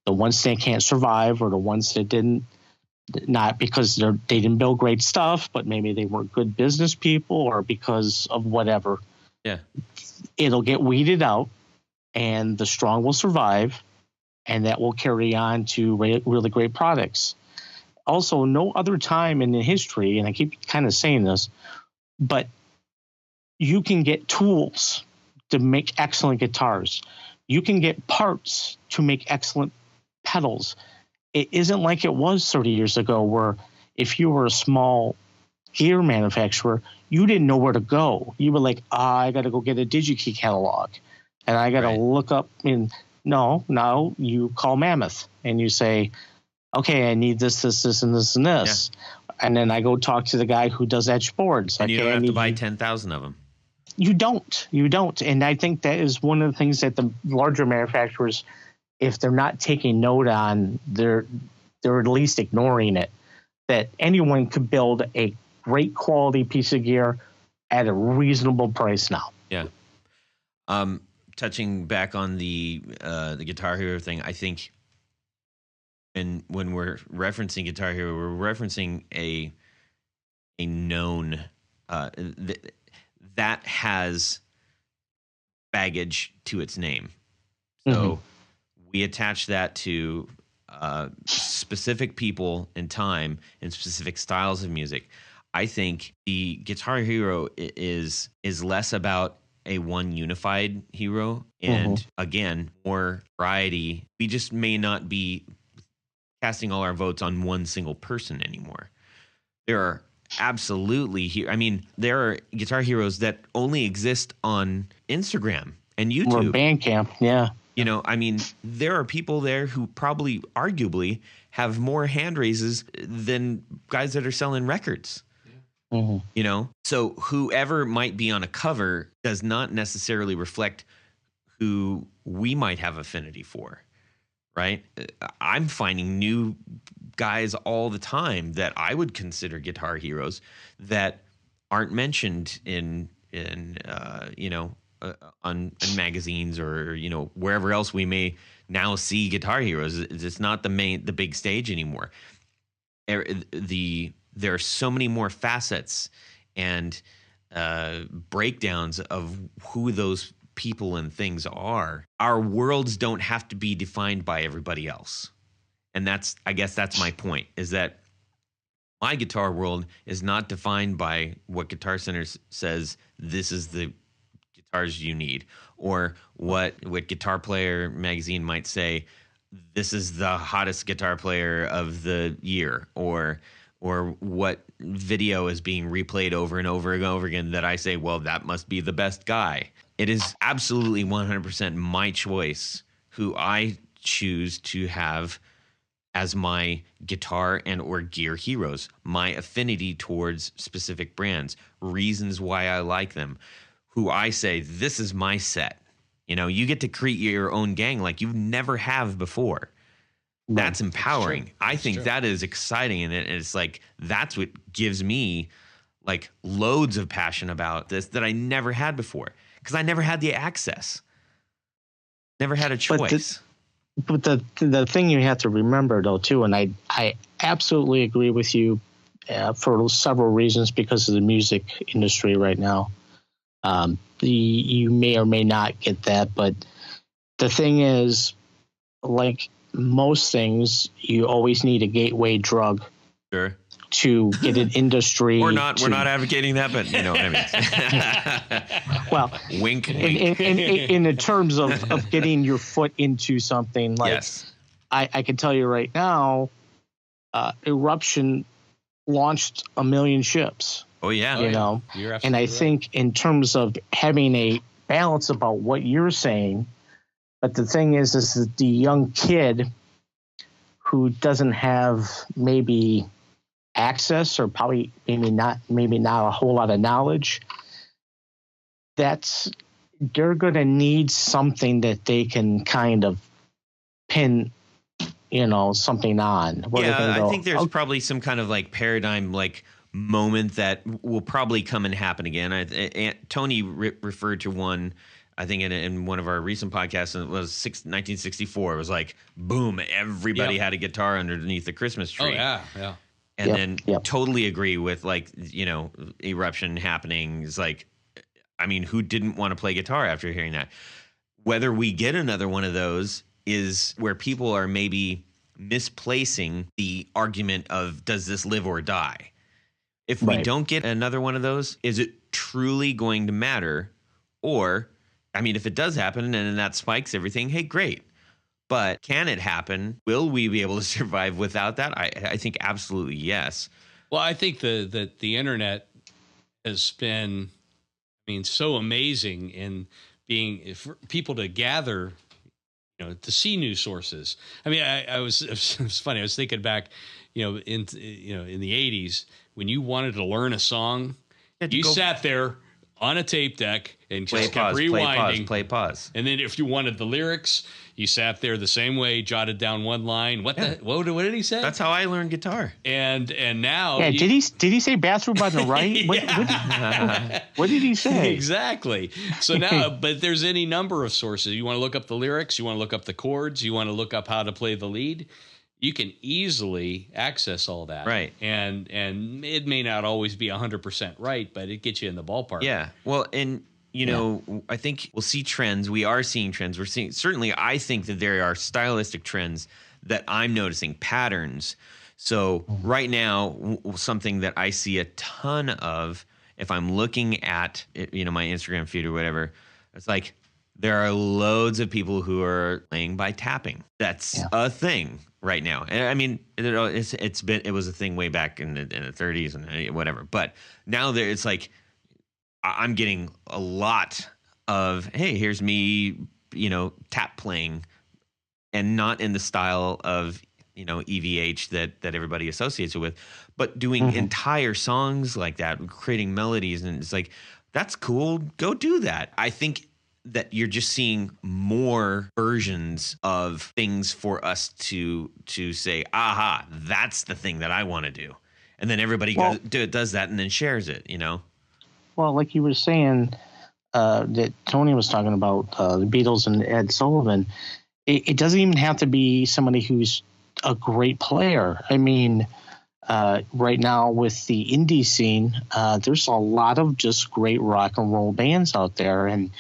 the ones that can't survive, or the ones that didn't. Not because they didn't build great stuff, but maybe they weren't good business people, or because of whatever. Yeah. It'll get weeded out, and the strong will survive, and that will carry on to really great products. Also, no other time in the history, and I keep kind of saying this, but you can get tools to make excellent guitars. You can get parts to make excellent pedals. It isn't like it was 30 years ago where if you were a small gear manufacturer, you didn't know where to go. You were like, I got to go get a DigiKey catalog, and I got to look up. No, you call Mammoth and you say, okay, I need this, and this, and this. Yeah. And then I go talk to the guy who does etch boards. And you don't have to buy 10,000 of them. You don't. And I think that is one of the things that the larger manufacturers, if they're not taking note on, they're at least ignoring it, that anyone could build a great quality piece of gear at a reasonable price now. Yeah. Touching back on the Guitar Hero thing, I think when we're referencing Guitar Hero, we're referencing a known that has baggage to its name. So we attach that to specific people and time and specific styles of music. I think the Guitar Hero is less about a one unified hero and again, more variety. We just may not be casting all our votes on one single person anymore. There are absolutely, I mean, there are Guitar Heroes that only exist on Instagram and YouTube. Or Bandcamp, yeah. You know, I mean, there are people there who probably, arguably, have more hand raises than guys that are selling records. You know, so whoever might be on a cover does not necessarily reflect who we might have affinity for, right? I'm finding new guys all the time that I would consider guitar heroes that aren't mentioned in magazines or, you know, wherever else we may now see guitar heroes. It's not the big stage anymore. There are so many more facets and breakdowns of who those people and things are. Our worlds don't have to be defined by everybody else. And I guess that's my point, is that my guitar world is not defined by what Guitar Center says this is the guitars you need, or what Guitar Player magazine might say this is the hottest guitar player of the year, or what video is being replayed over and over and over again that I say, well, that must be the best guy. It is absolutely 100% my choice who I choose to have as my guitar and or gear heroes, my affinity towards specific brands, reasons why I like them, who I say, this is my set. You know, you get to create your own gang like you never have before. That's empowering. I think that is exciting. And it's like, that's what gives me like loads of passion about this that I never had before, because I never had the access, never had a choice. But the thing you have to remember though too, and I absolutely agree with you for several reasons because of the music industry right now. You may or may not get that, but the thing is, like most things, you always need a gateway drug. Sure. To get an industry. We're not advocating that, but you know what I mean. Well, wink. In the terms of getting your foot into something, like yes. I can tell you right now, Eruption launched 1 million ships. Oh yeah, you know, and I think in terms of having a balance about what you're saying, but the thing is the young kid who doesn't have maybe access or probably maybe not a whole lot of knowledge, they're going to need something that they can kind of pin, you know, something on. I think there's probably some kind of like paradigm like moment that will probably come and happen again. Tony referred to one, I think in one of our recent podcasts, and it was 1964. It was like, boom, everybody had a guitar underneath the Christmas tree. Oh, yeah. And totally agree with, like, you know, Eruption happening is like, I mean, who didn't want to play guitar after hearing that? Whether we get another one of those is where people are maybe misplacing the argument of does this live or die? If we don't get another one of those, is it truly going to matter? Or, I mean, if it does happen and that spikes everything, hey, great. But can it happen? Will we be able to survive without that? I think absolutely yes. Well, I think the internet has been, so amazing in being for people to gather, to see news sources. I mean, it was funny. I was thinking back, in the 80s when you wanted to learn a song, you sat there on a tape deck and just kept rewinding. Play pause. And then if you wanted the lyrics, you sat there the same way, jotted down one line. What did he say? That's how I learned guitar. And now, did he say bathroom on the right? What did he say? Exactly. So now, but there's any number of sources. You want to look up the lyrics, you want to look up the chords, you want to look up how to play the lead. You can easily access all that. Right. And it may not always be 100% right, but it gets you in the ballpark. Yeah. Well, and I think we'll see trends. We are seeing trends. We're seeing, certainly I think that there are stylistic trends that I'm noticing, patterns. So right now, something that I see a ton of, if I'm looking at my Instagram feed or whatever, it's like there are loads of people who are playing by tapping. That's a thing right now. And I mean, it was a thing way back in the 30s and whatever. But now it's like I'm getting a lot of, hey, here's me, tap playing, and not in the style of EVH that everybody associates it with, but doing entire songs like that, creating melodies, and it's like, that's cool. Go do that. I think that you're just seeing more versions of things for us to say, aha, that's the thing that I want to do. And then everybody does that and then shares it, Well, like you were saying, that Tony was talking about the Beatles and Ed Sullivan, it doesn't even have to be somebody who's a great player. I mean, right now with the indie scene, there's a lot of just great rock and roll bands out there. And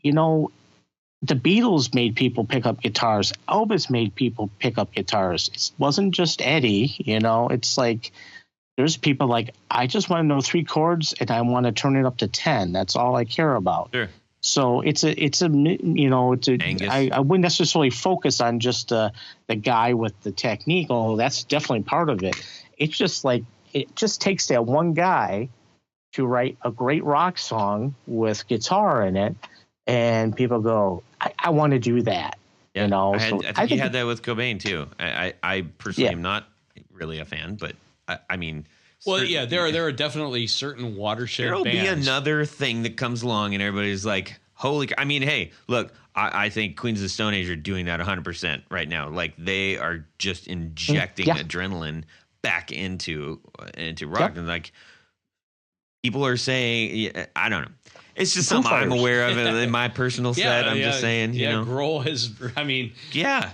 the Beatles made people pick up guitars. Elvis made people pick up guitars. It wasn't just Eddie, it's like there's people like, I just want to know 3 chords and I want to turn it up to 10. That's all I care about. Sure. So I wouldn't necessarily focus on just the guy with the technique. Oh, that's definitely part of it. It's just like, it just takes that one guy to write a great rock song with guitar in it. And people go, I want to do that. Yeah. I think you had that with Cobain too. I personally am not really a fan, but I mean, well, there are definitely certain watershed there'll bands. Be another thing that comes along, and everybody's like, holy! I mean, hey, look, I think Queens of the Stone Age are doing that 100% right now. Like they are just injecting adrenaline back into rock, and like people are saying, I don't know. It's just something I'm aware of in my personal set. I'm just saying, Grohl has,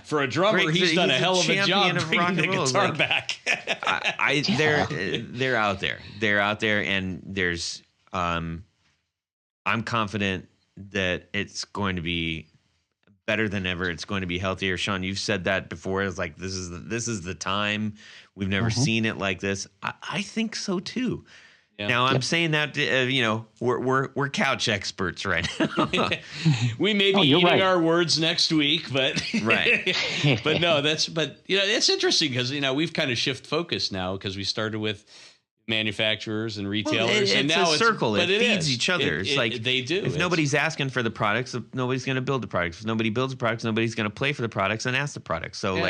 for a drummer, he's done a hell of a job bringing the guitar back. They're out there. They're out there, and there's, I'm confident that it's going to be better than ever. It's going to be healthier. Sean, you've said that before. It's like this is the time. We've never seen it like this. I think so too. Yeah. Now I'm saying that we're couch experts right now. We may be eating our words next week, but right. But no, it's interesting because we've kind of shift focus now because we started with manufacturers and retailers, and now it's a circle. It feeds each other. It's like they do. If nobody's asking for the products, nobody's going to build the products. If nobody builds the products, nobody's going to play for the products and ask the products. So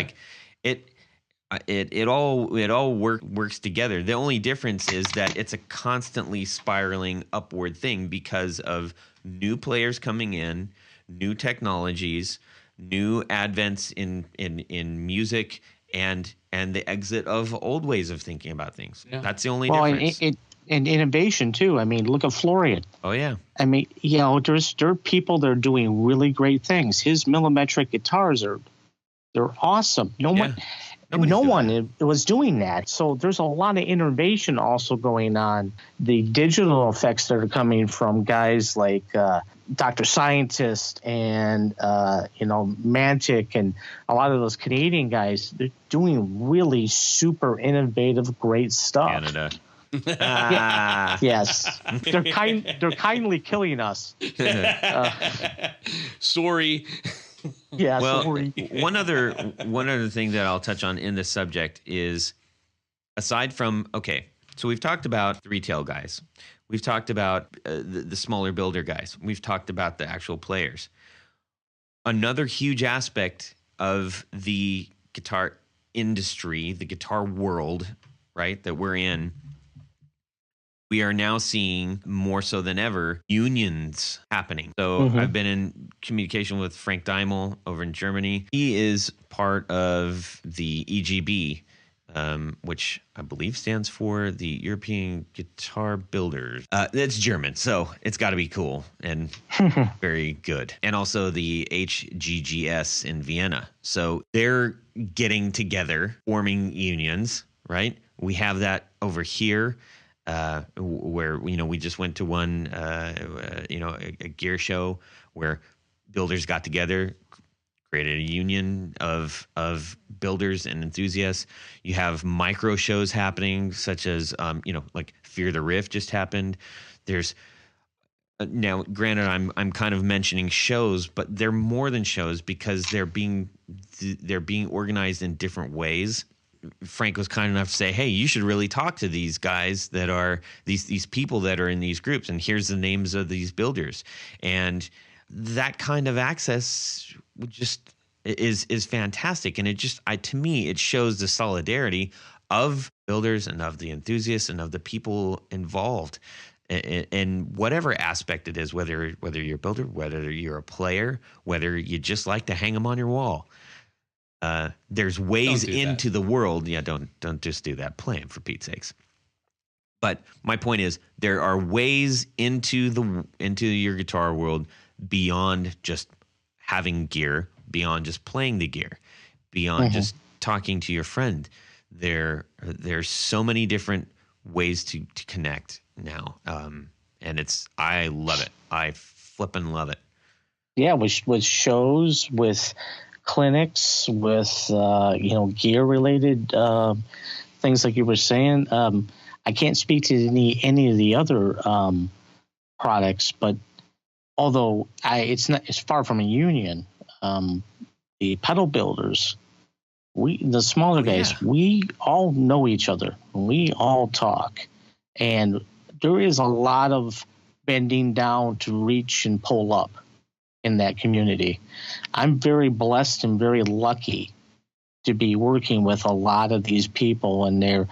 it all works together. The only difference is that it's a constantly spiraling upward thing because of new players coming in, new technologies, new advents in music, and the exit of old ways of thinking about things. Yeah. That's the only difference. And innovation too. I mean, look at Florian. Oh yeah. I mean, there are people that are doing really great things. His millimetric guitars they're awesome. Nobody's no doing one that. was doing that. So there's a lot of innovation also going on. The digital effects that are coming from guys like Dr. Scientist and Mantic and a lot of those Canadian guys, they're doing really super innovative, great stuff. Canada. Yes, they're kindly killing us. Sorry. Yeah. Well, Sorry. one other thing that I'll touch on in this subject is, aside from, so we've talked about the retail guys, we've talked about the smaller builder guys, we've talked about the actual players. Another huge aspect of the guitar industry, the guitar world, right, that we're in, we are now seeing more so than ever unions happening. So I've been in communication with Frank Daimel over in Germany. He is part of the EGB, which I believe stands for the European Guitar Builders. It's German, so it's got to be cool and very good. And also the HGGS in Vienna. So they're getting together, forming unions, right? We have that over here. Where we just went to one a gear show where builders got together, created a union of builders and enthusiasts. You have micro shows happening, such as like Fear the Riff just happened. There's now, granted, I'm kind of mentioning shows, but they're more than shows because they're being organized in different ways. Frank was kind enough to say, hey, you should really talk to these guys that are these people that are in these groups, and here's the names of these builders. And that kind of access just is fantastic. And it just, to me, it shows the solidarity of builders and of the enthusiasts and of the people involved in whatever aspect it is, whether you're a builder, whether you're a player, whether you just like to hang them on your wall. There's ways into the world. Yeah, don't just do that. Play them, for Pete's sakes. But my point is, there are ways into your guitar world beyond just having gear, beyond just playing the gear, beyond just talking to your friend. There's so many different ways to connect now, and I love it. I flippin' love it. Yeah, with shows, with clinics, with gear related things like you were saying. I can't speak to any of the other products, but although it's far from a union, the pedal builders, the smaller guys, we all know each other. We all talk, and there is a lot of bending down to reach and pull up in that community. I'm very blessed and very lucky to be working with a lot of these people. And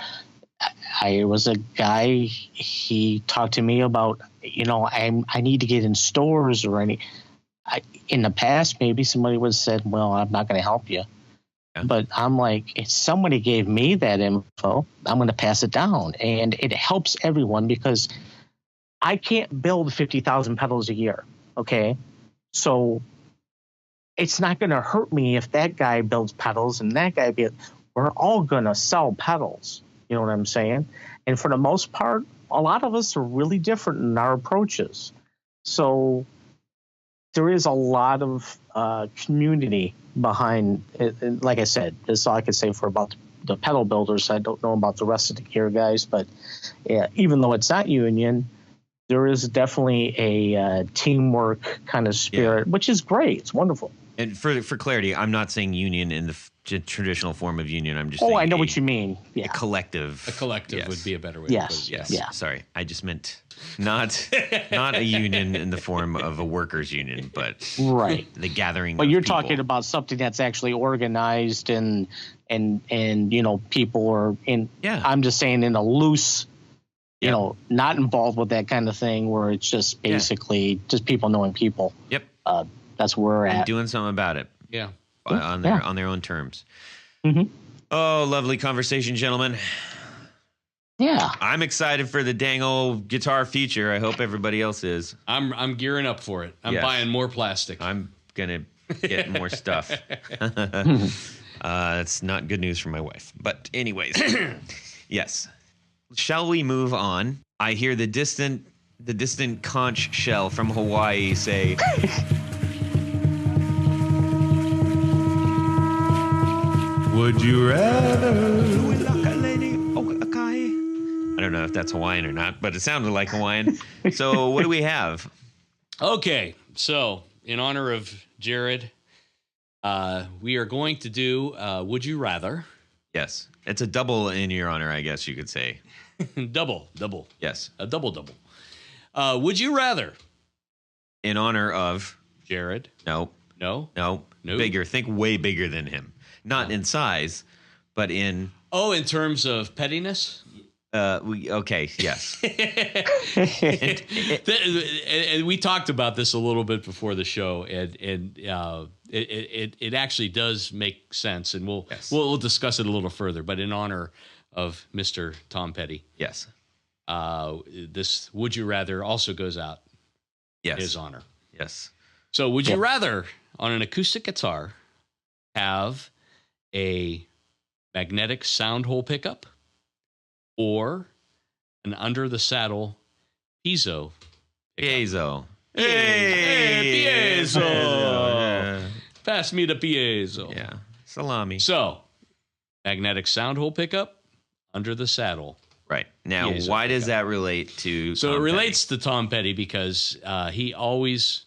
I was a guy, he talked to me about, I need to get in stores or in the past, maybe somebody would have said, well, I'm not going to help you. Yeah. But I'm like, if somebody gave me that info, I'm going to pass it down. And it helps everyone because I can't build 50,000 pedals a year. Okay. So it's not going to hurt me if that guy builds pedals and that guy we're all going to sell pedals. You know what I'm saying? And for the most part, a lot of us are really different in our approaches. So there is a lot of community behind it. And like I said, that's all I can say for about the pedal builders. I don't know about the rest of the gear guys, but even though it's not union, there is definitely a teamwork kind of spirit, which is great. It's wonderful. And for clarity, I'm not saying union in the traditional form of union. I'm just saying I know what you mean. Yeah. A collective. A collective would be a better way yes. to put it. Yes. Yeah. Sorry. I just meant not a union in the form of a workers' union, but the gathering But you're people. talking about something that's actually organized and people are in. Yeah. I'm just saying in a loose. Not involved with that kind of thing where it's just basically just people knowing people. Yep. That's where we're at. Doing something about it. Yeah. On their own terms. Mm-hmm. Oh, lovely conversation, gentlemen. Yeah. I'm excited for the dang old guitar feature. I hope everybody else is. I'm gearing up for it. I'm buying more plastic. I'm going to get more stuff. It's not good news for my wife. But anyways, yes. Shall we move on? I hear the distant conch shell from Hawaii say, "Would you rather?" I don't know if that's Hawaiian or not, but it sounded like Hawaiian. So what do we have? Okay, so in honor of Jared, we are going to do Would You Rather? Yes. It's a double in your honor, I guess you could say. double. Yes. A double. Would you rather? In honor of Jared? Nope. No? Nope. Nope. Bigger. Think way bigger than him. Not in size, but in... Oh, in terms of pettiness? Yes. And we talked about this a little bit before the show, and it actually does make sense, and we'll discuss it a little further. But in honor of Mr. Tom Petty, yes, this Would You Rather also goes out in his honor. Yes. So would you rather, on an acoustic guitar, have a magnetic sound hole pickup or an under the saddle piezo? Piezo. Hey, piezo. Yeah. Pass me the piezo. Yeah. Salami. So, magnetic sound hole pickup, under the saddle. Right. Now, Piezo why does pickup. that relate to So Tom it relates Petty? to Tom Petty because he always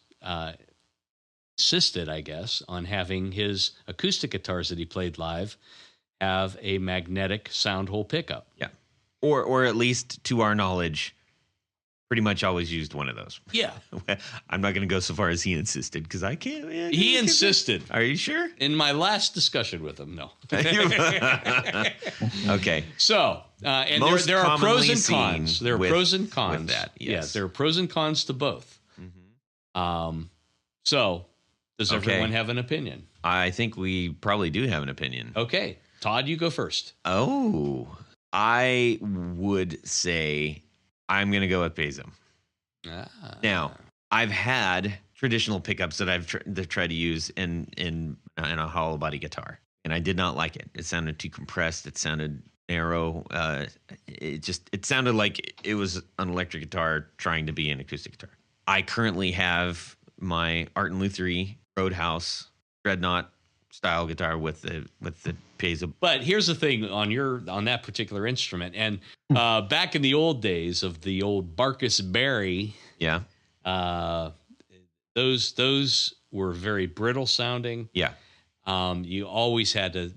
insisted, I guess, on having his acoustic guitars that he played live have a magnetic sound hole pickup. Yeah. Or at least, to our knowledge, pretty much always used one of those. Yeah. I'm not going to go so far as he insisted because I can't. He insisted. Are you sure? In my last discussion with him, no. Okay. So, and Most there are pros commonly and cons. seen There are with- pros and cons. with that, yes. Yeah, there are pros and cons to both. So, does Okay. everyone have an opinion? I think we probably do have an opinion. Okay. Todd, you go first. Oh, I would say I'm going to go with Piezo. Now, I've had traditional pickups that I've tried to use in a hollow body guitar, and I did not like it. It sounded too compressed. It sounded narrow. It sounded like it was an electric guitar trying to be an acoustic guitar. I currently have my Art and Lutherie Roadhouse Dreadnought style guitar with the piezo. But here's the thing on that particular instrument, and back in the old days of the old Barkus Berry, Yeah, those were very brittle sounding. yeah, You always had to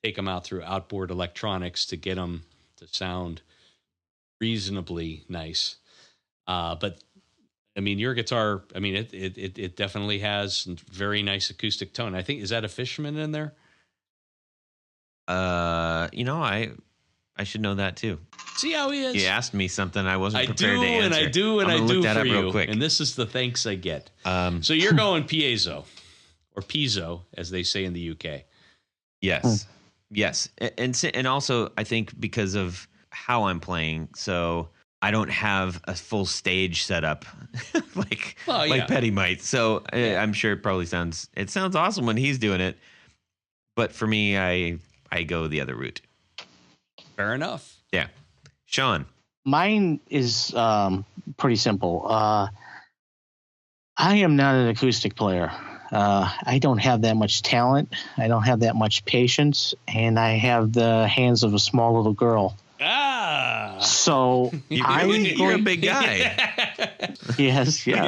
take them out through outboard electronics to get them to sound reasonably nice. But I mean, your guitar, I mean, it definitely has very nice acoustic tone. I think, is that a Fishman in there? I should know that too. See how he is? You asked me something I wasn't I prepared do, to answer. and I do, and I'm I gonna do look that for up you. real quick. And this is the thanks I get. So you're going piezo, or piezo, as they say in the UK. Yes, yes, and also I think because of how I'm playing, so I don't have a full stage setup like Petty might. So I'm sure it probably sounds awesome when he's doing it, but for me, I go the other route. Fair enough. Yeah, Sean. Mine is pretty simple. I am not an acoustic player. I don't have that much talent. I don't have that much patience, and I have the hands of a small little girl. So you're a big guy. Yes. I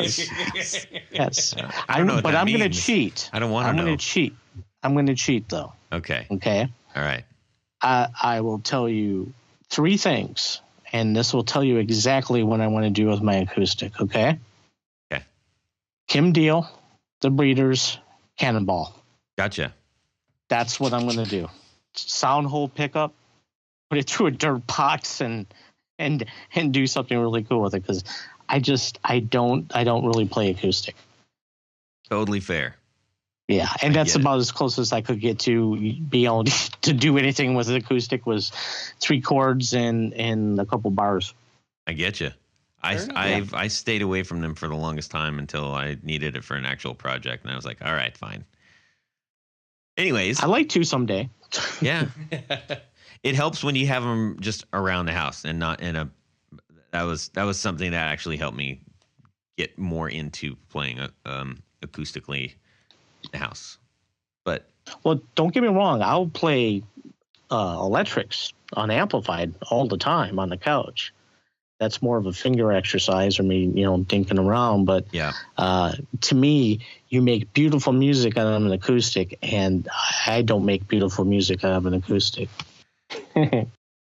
don't know what that I'm going to means. cheat. I don't want to know. I'm going to cheat though. Okay. All right. I will tell you 3 things, and this will tell you exactly what I want to do with my acoustic. Okay. Okay. Kim Deal, The Breeders, Cannonball. Gotcha. That's what I'm going to do. Sound hole pickup, put it through a dirt box, and do something really cool with it, because I don't really play acoustic. Totally fair. Yeah, and that's about as close as I could get to be able to do anything with an acoustic, was 3 chords and a couple bars. I get you. I stayed away from them for the longest time until I needed it for an actual project, and I was like, all right, fine. Anyways, I like to someday. yeah, it helps when you have them just around the house and not in a. That was something that actually helped me get more into playing acoustically in the house. But Well, don't get me wrong. I'll play electrics unamplified all the time on the couch. That's more of a finger exercise or me, dinking around. But yeah, to me, you make beautiful music out of an acoustic, and I don't make beautiful music out of an acoustic.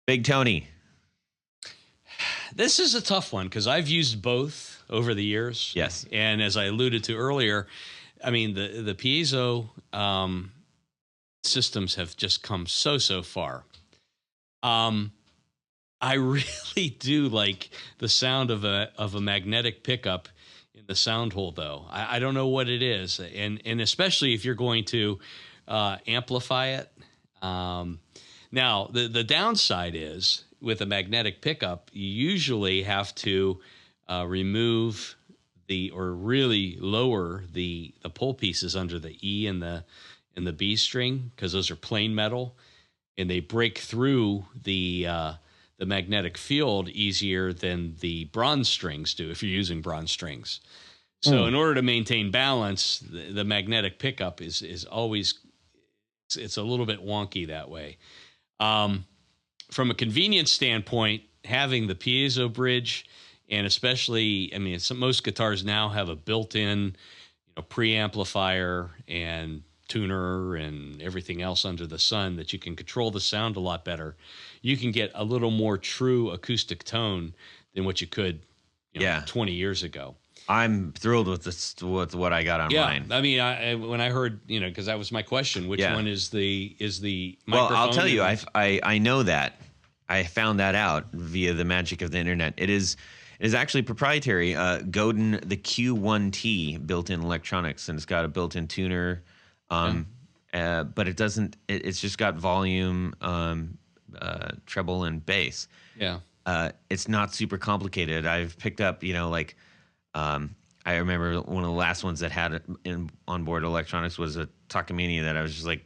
Big Tony. This is a tough one because I've used both over the years. Yes. And as I alluded to earlier, I mean, the piezo systems have just come so far. I really do like the sound of a magnetic pickup in the sound hole, though. I don't know what it is, and especially if you're going to amplify it. Now, the downside is with a magnetic pickup, you usually have to remove or really lower the pull pieces under the E and the B string, because those are plain metal, and they break through the magnetic field easier than the bronze strings do if you're using bronze strings. So in order to maintain balance, the magnetic pickup is always, it's a little bit wonky that way. From a convenience standpoint, having the piezo bridge, and especially, I mean, most guitars now have a built-in preamplifier and tuner and everything else under the sun that you can control the sound a lot better. You can get a little more true acoustic tone than what you could 20 years ago. I'm thrilled with what I got on mine. I mean, when I heard, because that was my question, which one is the microphone? Well, I'll tell you, I know that. I found that out via the magic of the internet. It is actually proprietary. Godin, the Q1T, built-in electronics, and it's got a built-in tuner. But it doesn't. It's just got volume, treble, and bass. Yeah. It's not super complicated. I've picked up, I remember one of the last ones that had onboard electronics was a Takamine that I was just like,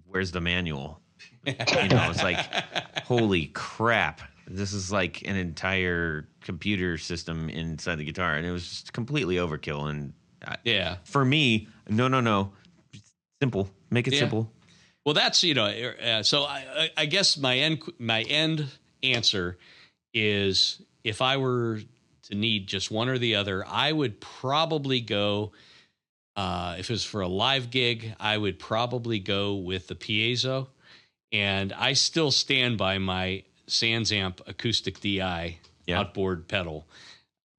"Where's the manual?" It's like, holy crap! This is like an entire computer system inside the guitar, and it was just completely overkill. And for me, no. Simple. Make it simple. Well, that's so I guess my end answer is, if I were to need just one or the other, I would probably go. If it was for a live gig, I would probably go with the piezo, and I still stand by my SansAmp Acoustic DI outboard pedal.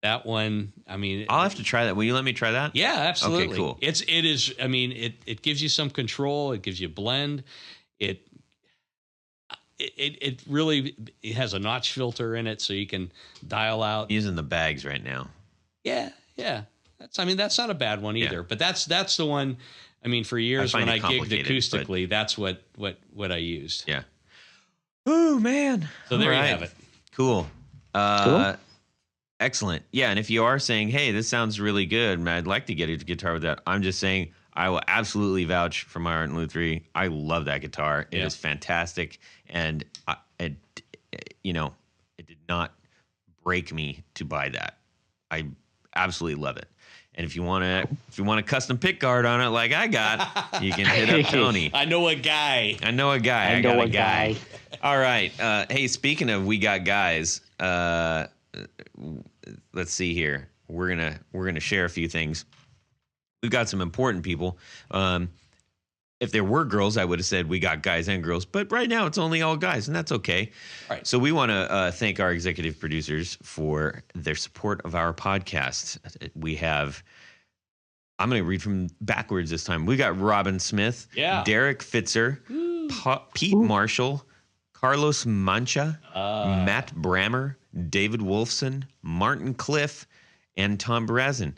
That one, I mean, I'll have to try that. Will you let me try that? Yeah, absolutely. Okay, cool. It is. I mean, it gives you some control. It gives you blend. It really has a notch filter in it, so you can dial out. I'm using the bags right now. Yeah. That's not a bad one either. Yeah. But that's the one. I mean, for years when I gigged acoustically, that's what I used. Yeah. Oh man. So there you have it. Cool. Cool. Excellent. Yeah, and if you are saying, hey, this sounds really good, and I'd like to get a guitar with that, I'm just saying I will absolutely vouch for my Art and Lou 3. I love that guitar. It is fantastic, and it did not break me to buy that. I absolutely love it. And if you want a custom pick guard on it like I got, you can hit up Tony. I know a guy. I got a guy. All right. Hey, speaking of we got guys, let's see here. We're gonna share a few things. We've got some important people. If there were girls, I would have said we got guys and girls, but right now it's only all guys, and that's okay. Right. So we want to thank our executive producers for their support of our podcast. We have, I'm going to read from backwards this time. We got Robin Smith, Derek Fitzer, Pete Marshall, Carlos Mancha, Matt Brammer, David Wolfson, Martin Cliff, and Tom Barazin.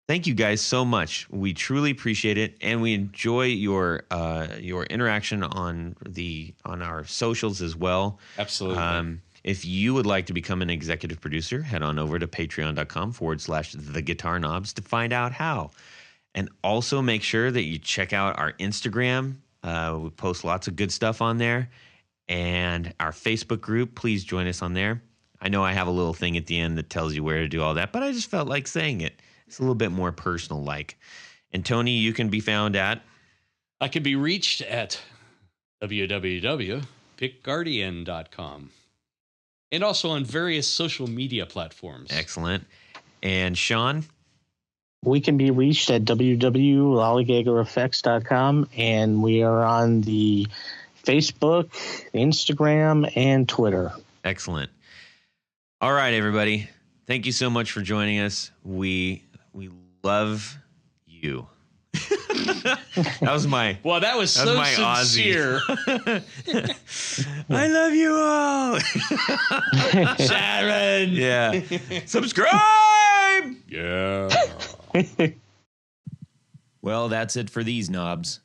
Thank you guys so much. We truly appreciate it, and we enjoy your interaction on our socials as well. Absolutely. If you would like to become an executive producer, head on over to patreon.com/theguitarknobs to find out how. And also make sure that you check out our Instagram. We post lots of good stuff on there. And our Facebook group, please join us on there. I know I have a little thing at the end that tells you where to do all that, but I just felt like saying it. It's a little bit more personal-like. And Tony, you can be found at? I can be reached at www.pickguardian.com. And also on various social media platforms. Excellent. And Sean? We can be reached at www.lollygaggerfx.com, and we are on the Facebook, Instagram, and Twitter. Excellent. All right, everybody. Thank you so much for joining us. We love you. That was my sincere. I love you all. Sharon. Yeah. Subscribe. Yeah. Well, that's it for these knobs.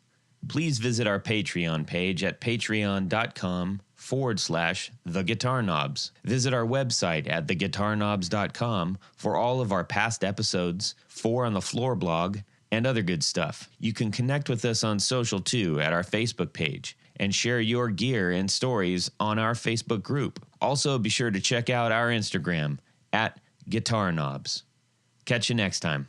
Please visit our Patreon page at patreon.com/theguitarknobs. Visit our website at theguitarknobs.com for all of our past episodes, 4 on the Floor blog, and other good stuff. You can connect with us on social too at our Facebook page and share your gear and stories on our Facebook group. Also, be sure to check out our Instagram at Guitar Knobs. Catch you next time.